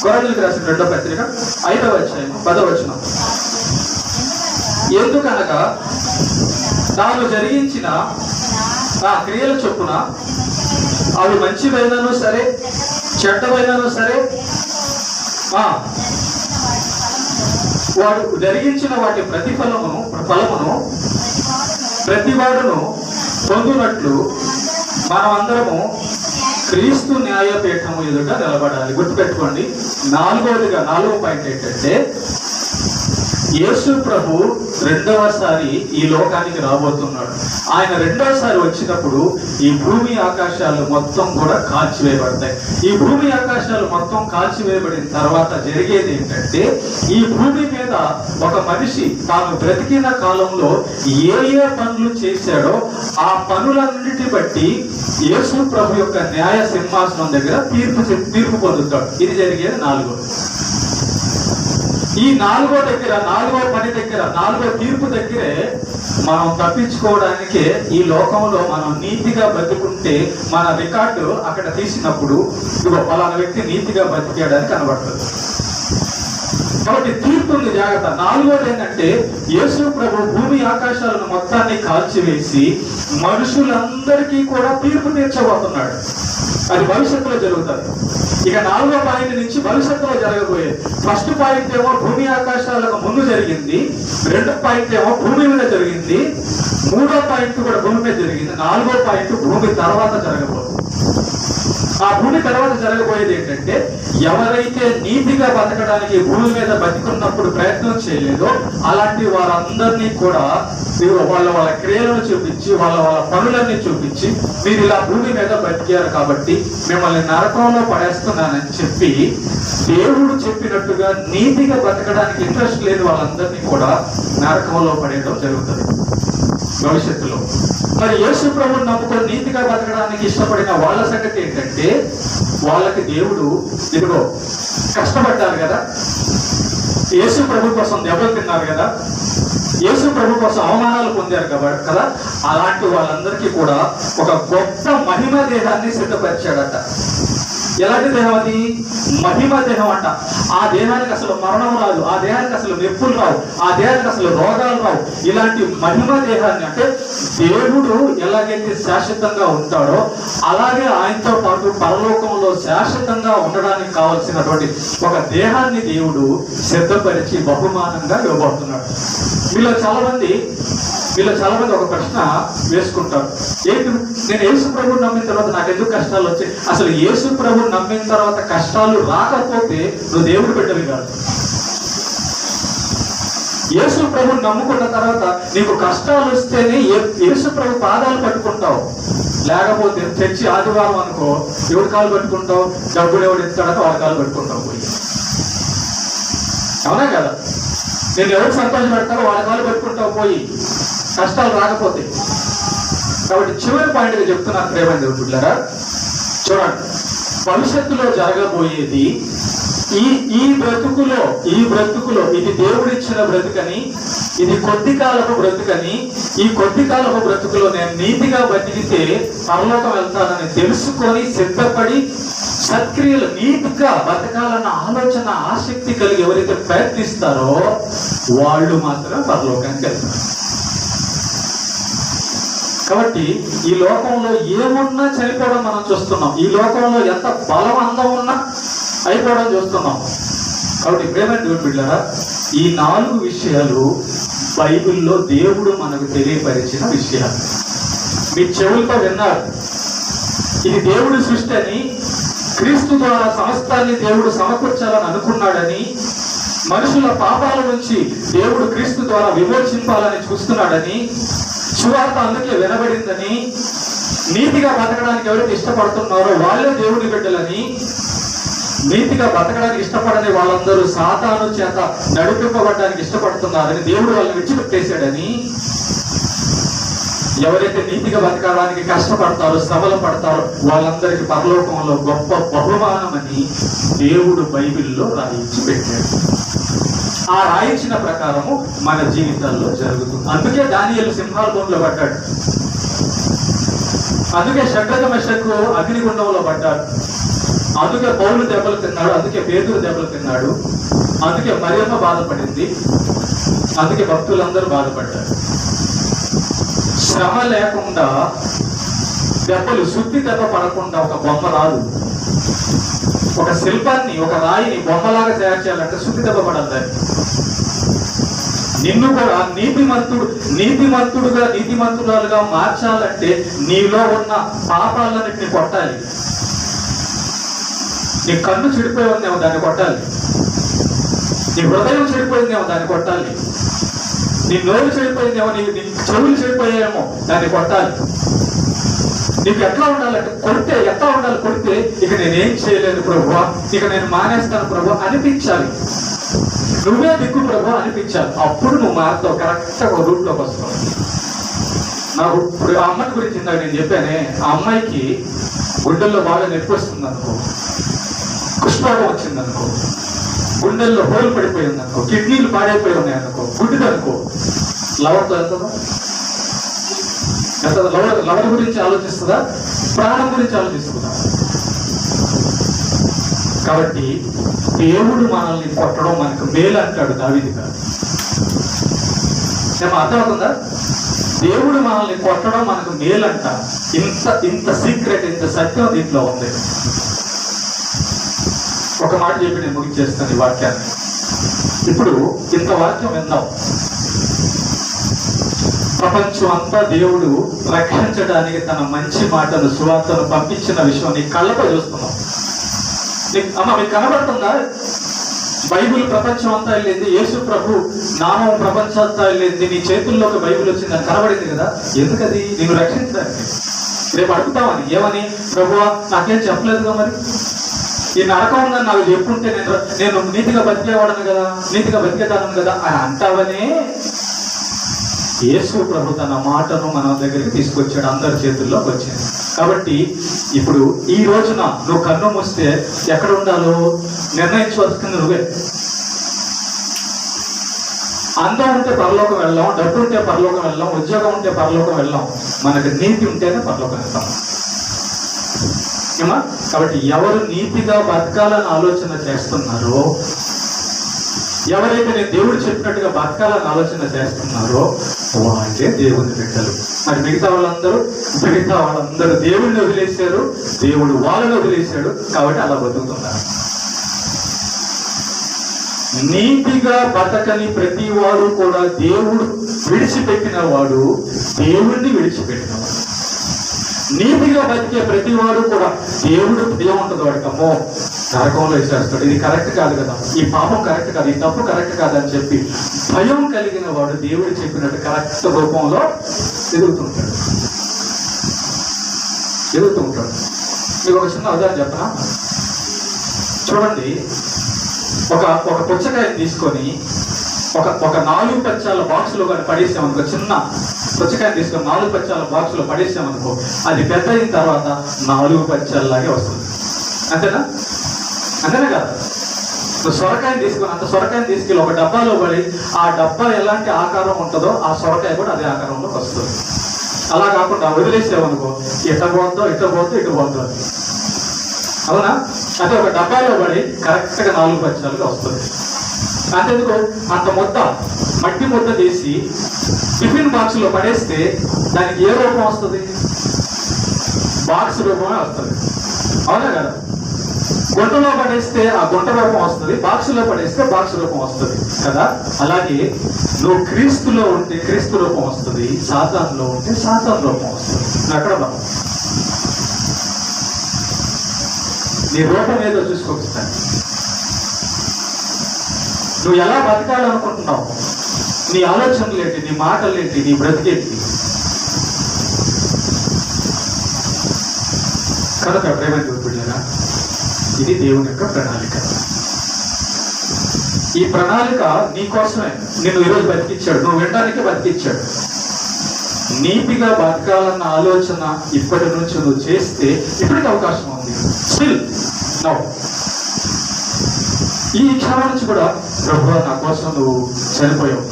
కొరింథీయులకు రాసిన 2వ పత్రిక 5వ అధ్యాయం 10వ వచనం. ఎందుకనగా తాను జరిగించిన ఆ క్రియల చొప్పున అవి మంచివైనను సరే చెడ్డవైనను సరే వాడు జరిగించిన వాటి ఫలమును ప్రతివాడును పొందునట్లు మనమందరము క్రీస్తు న్యాయపీఠము ఎదుట నిలబడాలి. గుర్తుపెట్టుకోండి. 4వ పాయింట్ ఏంటంటే యేసు ప్రభు రెండవసారి ఈ లోకానికి రాబోతున్నాడు. ఆయన రెండవసారి వచ్చినప్పుడు ఈ భూమి ఆకాశాలు మొత్తం కూడా కాల్చివేయబడతాయి. ఈ భూమి ఆకాశాలు మొత్తం కాల్చివేయబడిన తర్వాత జరిగేది ఏంటంటే ఈ భూమి మీద ఒక మనిషి తాను బ్రతికిన కాలంలో ఏ పనులు చేశాడో ఆ పనులన్నిటి బట్టి యేసు ప్రభు యొక్క న్యాయ సింహాసనం దగ్గర తీర్పు పొందుతాడు. ఇది జరిగేది 4వ. ఈ 4వ పని దగ్గర 4వ తీర్పు దగ్గరే మనం తప్పించుకోవడానికే ఈ లోకంలో మనం నీతిగా బతుకుంటే మన రికార్డు అక్కడ తీసినప్పుడు ఇదిగో పలానా వ్యక్తి నీతిగా బతికేయడానికి కనబడుతుంది. కాబట్టి తీర్పు ఉంది, జాగ్రత్త. 4వది ఏంటంటే యేసు ప్రభు భూమి ఆకాశాలను మొత్తాన్ని కాల్చివేసి మనుషులందరికీ కూడా తీర్పు తీర్చబోతున్నాడు. అది భవిష్యత్తులో జరుగుతుంది. ఇక 4వ పాయింట్ నుంచి భవిష్యత్తులో జరగబోయేది. ఫస్ట్ పాయింట్ ఏమో భూమి ఆకాశాలకు ముందు జరిగింది, 2వ పాయింట్ ఏమో భూమి మీద జరిగింది, 3వ పాయింట్ కూడా భూమి మీద జరిగింది, 4వ పాయింట్ భూమి తర్వాత జరగబోతుంది. ఆ భూమి తర్వాత జరగబోయేది ఏంటంటే ఎవరైతే నీతిగా బతకడానికి భూమి మీద బతికున్నప్పుడు ప్రయత్నం చేయలేదో అలాంటి వారందరినీ కూడా వాళ్ళ క్రియలను చూపించి వాళ్ళ పనులన్నీ చూపించి మీరు ఇలా భూమి మీద బతికారు కాబట్టి మిమ్మల్ని నరకంలో పడేస్తున్నానని చెప్పి దేవుడు చెప్పినట్టుగా నీతిగా బతకడానికి ఇంట్రెస్ట్ లేని వాళ్ళందరినీ కూడా నరకంలో పడేయడం జరుగుతుంది భవిష్యత్తులో. మరి యేసు ప్రభువుని నమ్ముకొని నీతిగా బతకడానికి ఇష్టపడిన వాళ్ళ సంగతి ఏంటంటే వాళ్ళకి దేవుడు ఇదిగో కష్టపడ్డారు కదా, యేసు ప్రభు కోసం దెబ్బలు తిన్నారు కదా, యేసు ప్రభు కోసం అవమానాలు పొందారు కదా, అలాంటి వాళ్ళందరికీ కూడా ఒక గొప్ప మహిమ దేహాన్ని సిద్ధపరిచాడట. ఎలాంటి దేహం అది? మహిమ దేహం అంట. ఆ దేహానికి అసలు మరణం రాదు, ఆ దేహానికి అసలు నొప్పులు రావు, ఆ దేహానికి అసలు రోగాలు రావు. ఇలాంటి మహిమ దేహాన్ని అంటే దేవుడు ఎలాగైతే శాశ్వతంగా ఉంటాడో అలాగే ఆయనతో పాటు పరలోకంలో శాశ్వతంగా ఉండడానికి కావలసినటువంటి ఒక దేహాన్ని దేవుడు సిద్ధపరిచి బహుమానంగా ఇవ్వబోతున్నాడు. వీళ్ళ చాలా మంది ఒక ప్రశ్న వేసుకుంటారు. ఏంటి, నేను యేసు ప్రభువుని నమ్మిన తర్వాత నాకు ఎందుకు కష్టాలు వచ్చాయి? అసలు యేసు ప్రభువుని నమ్మిన తర్వాత కష్టాలు రాకపోతే నువ్వు దేవుడు బిడ్డవి కాదు. యేసు ప్రభువుని నమ్ముకున్న తర్వాత నీకు కష్టాలు వస్తేనే యేసు ప్రభు పాదాలు పట్టుకుంటావు. లేకపోతే చర్చి ఆదివారం అనుకో ఎవరి కాలు పట్టుకుంటావు? డబ్బులు ఎవడు ఇస్తాడో వాళ్ళ కాలు పట్టుకుంటావు పోయి. అవునా కదా? నేను ఎవరు సంతోషం పెడతారో వాళ్ళ కాలు పట్టుకుంటావు పోయి, కష్టాలు రాకపోతే. కాబట్టి చివరి పాయింట్గా చెప్తున్నాను ప్రేమ దేవుడులారా, చూడండి, భవిష్యత్తులో జరగబోయేది ఈ బ్రతుకులో ఇది దేవుడిచ్చిన బ్రతుకని, ఇది కొద్ది కాలపు బ్రతుకని, ఈ కొద్ది కాలపు బ్రతుకులో నేను నీతిగా బతికితే పరలోకం వెళ్తానని తెలుసుకొని సిద్ధపడి సత్క్రియలు నీతిగా బతకాలన్న ఆలోచన ఆసక్తి కలిగి ఎవరైతే ప్రయత్నిస్తారో వాళ్ళు మాత్రం పరలోకానికి వెళ్తారు. కాబట్టి ఈ లోకంలో ఏమున్నా చనిపోవడం మనం చూస్తున్నాం. ఈ లోకంలో ఎంత బలం అందం ఉన్నా అయిపోవడం చూస్తున్నాం. కాబట్టి ప్రేమ దేవుని బిడ్డలారా, ఈ 4 విషయాలు బైబిల్లో దేవుడు మనకు తెలియపరిచిన విషయాలు. మీ చెవులతో విన్నారు. ఇది దేవుడి సృష్టి అని, క్రీస్తు ద్వారా సమస్తాన్ని దేవుడు సమకూర్చాలని అనుకున్నాడని, మనుషుల పాపాల నుంచి దేవుడు క్రీస్తు ద్వారా విమోచింపాలని చూస్తున్నాడని, సువార్త అందుకే వినబడిందని, నీతిగా బతకడానికి ఎవరైతే ఇష్టపడుతున్నారో వాళ్ళే దేవుని బిడ్డలని, నీతిగా బతకడానికి ఇష్టపడని వాళ్ళందరూ సాతాను చేత నడిపింపబడడానికి ఇష్టపడుతున్నారని దేవుడు వాళ్ళని విడిచిపెట్టేశాడని, ఎవరైతే నీతిగా బతకడానికి కష్టపడతారో శ్రమలు పడతారో వాళ్ళందరికీ పరలోకంలో గొప్ప బహుమానమని దేవుడు బైబిల్లో రాయించి పెట్టాడు. ఆ రాయించిన ప్రకారము మన జీవితాల్లో జరుగుతుంది. అందుకే దానియేలు సింహాల బొమ్మలో పడ్డాడు, అందుకే షడ్రక మెషకు అగ్నిగుండంలో పడ్డాడు, అందుకే పౌలు దెబ్బలు తిన్నాడు, అందుకే పేతురు దెబ్బలు తిన్నాడు, అందుకే మరియమ్మ బాధపడింది, అందుకే భక్తులందరూ బాధపడ్డారు. శ్రమ లేకుండా దెబ్బలు, శుద్ధి దెబ్బ పడకుండా ఒక బొమ్మ రాదు. ఒక శిల్పాన్ని, ఒక రాయిని బొమ్మలాగా తయారు చేయాలంటే శుద్ధి దెబ్బ పడాలి. నిన్ను కూడా నీతిమంతురాలుగా మార్చాలంటే నీలో ఉన్న పాపాలన్నిటిని కొట్టాలి. నీ కన్ను చెడిపోయి ఉందేమో దాన్ని కొట్టాలి, నీ హృదయం చెడిపోయిందేమో దాన్ని కొట్టాలి, నీ నోరు చెడిపోయిందేమో, నీ చెవులు చెడిపోయాయేమో దాన్ని కొట్టాలి. నీకు ఎట్లా ఉండాలంటే ఎట్లా ఉండాలి? కొడితే ఇక నేనేం చేయలేను ప్రభువా, ఇక నేను మానేస్తాను ప్రభు అనిపించాలి. నువ్వే దిక్కు ప్రభు అనిపించాలి. అప్పుడు నువ్వు మారుతావు, కరెక్ట్గా ఒక రూట్లోకి వస్తావు. నాకు ఇప్పుడు ఆ అమ్మాయి గురించి ఇందాక నేను చెప్పానే, ఆ అమ్మాయికి గుండెల్లో బాగా నొప్పి వస్తుంది అనుకో, కుష్ఠరోగం వచ్చింది అనుకో, గుండెల్లో హోల్ పడిపోయింది అనుకో, కిడ్నీలు పాడైపోయి ఉన్నాయి అనుకో, గుడ్డిదనుకో, లవర్తో వెళ్తుందా? లవర్ గురించి ఆలోచిస్తుందా? ప్రాణం గురించి ఆలోచిస్తుందా? కాబట్టి దేవుడు మనల్ని కొట్టడం మనకు మేలు అంటాడు దావీదు గారు. ఏమో అర్థమవుతుందా? దేవుడు మనల్ని కొట్టడం మనకు మేలంట. ఇంత సీక్రెట్, ఇంత సత్యం దీంట్లో ఉంది. ఒక మాట చెప్పి నేను ముగించేస్తాను ఈ వాక్యాన్ని. ఇప్పుడు ఇంత వాక్యం విందాం. ప్రపంచం అంతా దేవుడు రక్షించడానికి తన మంచి మాటను, సువార్తను పంపించిన విషయం నీ కళ్ళతో చూస్తున్నాం. అమ్మ మీకు కనబడుతుందా? బైబిల్ ప్రపంచం అంతా వెళ్ళింది, యేసు ప్రభు నామం ప్రపంచం అంతా వెళ్ళింది, నీ చేతుల్లోకి బైబిల్ వచ్చిందని కనబడింది కదా. ఎందుకది? నిన్ను రక్షించడానికి. రేపు అడుగుతామని, ఏమని? ప్రభువా నాకేం చెప్పలేదుగా, మరి ఈ నరకం ఉందని నాకు చెప్పుంటే నేను నీతిగా బతికేవాడను కదా, నీతిగా బతికేదాను కదా అని అంటావనే యేసు ప్రభు తన మాటను మన దగ్గరికి తీసుకొచ్చాడు, అందరి చేతుల్లోకి వచ్చింది. కాబట్టి ఇప్పుడు ఈ రోజున నువ్వు కన్ను మూస్తే ఎక్కడ ఉండాలో నిర్ణయించవలసింది నువ్వే. అందం ఉంటే పరలోకం వెళ్ళాం, డబ్బు ఉంటే పరలోకం వెళ్ళాం, ఉద్యోగం ఉంటే పరలోకం వెళ్ళాం, మనకు నీతి ఉంటేనే పరలోకం వెళ్తాం. ఏమా? కాబట్టి ఎవరు నీతిగా బతకాలని ఆలోచన చేస్తున్నారో, ఎవరైతే నేను దేవుడు చెప్పినట్టుగా బతకాలని ఆలోచన చేస్తున్నారో వాళ్ళే దేవుని బిడ్డలు. మరి మిగతా వాళ్ళందరూ దేవుడిని వదిలేశారు, దేవుడు వాళ్ళని వదిలేశాడు, కాబట్టి అలా బతుకుతున్నారు. నీతిగా బతకని ప్రతి వాడు కూడా దేవుడు విడిచిపెట్టిన వాడు దేవుణ్ణి విడిచిపెట్టినవాడు. నీతిగా బతికే ప్రతి వాడు కూడా దేవుడు ఏముంటుంది వాడికమ్మో నరకంలో వేసేస్తాడు, ఇది కరెక్ట్ కాదు కదా, ఈ పాపం కరెక్ట్ కాదు, ఈ తప్పు కరెక్ట్ కాదని చెప్పి భయం కలిగిన వాడు దేవుడు చెప్పినట్టు కరెక్ట్ రూపంలో ఎదుగుతుంటాడు. మీకు ఒక చిన్న ఉదాహరణ చెప్పనా? చూడండి, ఒక పుచ్చకాయని తీసుకొని ఒక 4 పచ్చాల బాక్సులో కానీ పడేసామనుకో, చిన్న పుచ్చకాయని తీసుకొని 4 పచ్చాల బాక్సులో పడేసామనుకో, అది పెద్ద అయిన తర్వాత 4 పచ్చాలలాగే వస్తుంది. అంతేనా కదా? సొరకాయని తీసుకొని అంత సొరకాయని తీసుకెళ్ళి ఒక డబ్బాలో పడి, ఆ డబ్బా ఎలాంటి ఆకారం ఉంటుందో ఆ సొరకాయ కూడా అదే ఆకారంలోకి వస్తుంది. అలా కాకుండా వదిలేసామనుకో, ఇటు పోద్దో. అవునా? అదే ఒక డబ్బాలో పడి కరెక్ట్గా 4 పచ్చాలుగా వస్తుంది. అంతేందుకు అంత మట్టి ముద్ద తీసి టిఫిన్ బాక్స్లో పడేస్తే దానికి ఏ రూపం వస్తుంది? బాక్స్ రూపమే వస్తుంది. అవునా కదా? గుంటలో పడేస్తే ఆ గుంట రూపం వస్తుంది, బాక్సులో పడేస్తే బాక్స్ రూపం వస్తుంది కదా. అలాగే నువ్వు క్రీస్తులో ఉంటే క్రీస్తు రూపం వస్తుంది, సాతానులో ఉంటే సాతాను రూపం వస్తుంది. అక్కడ నీ రూపం ఏదో చూసుకోవచ్చుతాను. నువ్వు ఎలా బతకాలనుకుంటున్నావు, నీ ఆలోచనలు ఏంటి, నీ మాటలు ఏంటి, నీ బ్రతికేంటి? కనుక ప్రేమ చూపుడుగా ఇది దేవుని యొక్క ప్రణాళిక. ఈ ప్రణాళిక నీ కోసమే నిన్ను ఈరోజు బతికించాడు, నువ్వు వినడానికే బతికించాడు. నీతిగా బతకాలన్న ఆలోచన ఇప్పటి నుంచి నువ్వు చేస్తే ఇప్పటికీ అవకాశం ఉంది. స్టిల్ నౌ ఈ క్షణం నుంచి కూడా ప్రభువా నా కోసం నువ్వు చనిపోయావు,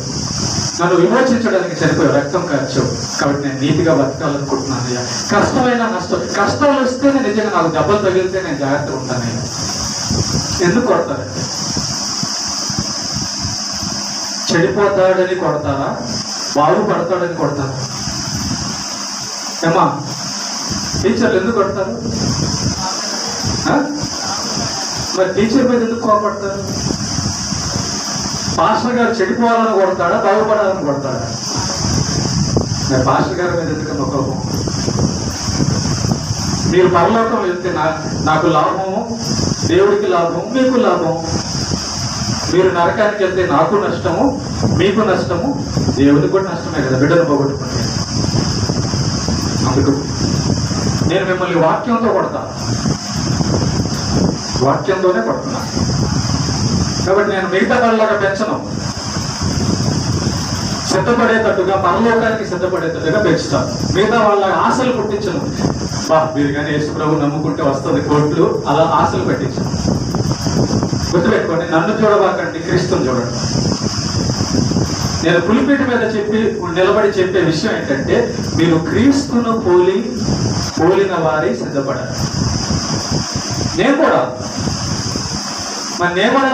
నన్ను విమోచించడానికి చనిపోయావు, రక్తం కార్చావు, కాబట్టి నేను నీతిగా బతకాలనుకుంటున్నాను అయ్యా. కష్టమైన నష్టం, కష్టాలు వస్తేనే నిజంగా నాకు దెబ్బలు తగిలితే నేను జాగ్రత్తగా ఉంటానయ్యా. ఎందుకు కొడతారండి? చెడిపోతాడని కొడతారా, బాగుపడతాడని కొడతారా? ఏమా టీచర్లు ఎందుకు కొడతారు? మరి టీచర్ మీద ఎందుకు కోపడతారు? పాస్టర్ గారు చెడిపోవాలని కొడతాడా, బాగుపడాలని కొడతాడా? మరి పాస్టర్ గారి మీద ఎందుకన్నా కోపం? మీరు పరలోకం వెళ్తే నాకు లాభము, దేవుడికి లాభం, మీకు లాభం. మీరు నరకానికి వెళ్తే నాకు నష్టము, మీకు నష్టము, దేవుడికి కూడా నష్టమే కదా, బిడ్డను పోగొట్టుకుంటే. అందుకు నేను మిమ్మల్ని వాక్యంతో కొడతా, వాక్యంతోనే కొడుతున్నా. కాబట్టి నేను మిగతా వాళ్ళగా పెంచను, సిద్ధపడేటట్టుగా, పరలోకానికి సిద్ధపడేటట్టుగా పెంచుతాను. మిగతా వాళ్ళ ఆశలు పుట్టించను. మీరు కానీ యేసు ప్రభు నమ్ముకుంటే వస్తుంది కోట్లు, అలా ఆశలు పెట్టించను. గుర్తుపెట్టుకోండి, నన్ను చూడబాకండి, క్రీస్తుని చూడండి. నేను పులిపీట మీద నిలబడి చెప్పే విషయం ఏంటంటే, మీరు క్రీస్తును పోలిన వారి సిద్ధపడాలి. నేను కూడా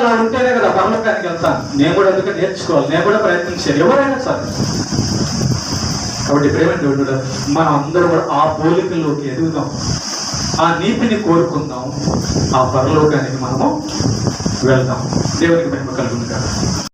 అలా ఉంటేనే కదా పరలోకానికి వెళ్తాను. నేను కూడా అందుకే నేర్చుకోవాలి, నేను కూడా ప్రయత్నించాను, ఎవరైనా సరే. కాబట్టి ప్రేమ మనం అందరూ కూడా ఆ పోలికల్లోకి ఎదుగుదాం, ఆ నీతిని కోరుకుందాం, ఆ పరలోకానికి మనము వెళ్దాం. దేవునికి మహిమ కలుగును గాక.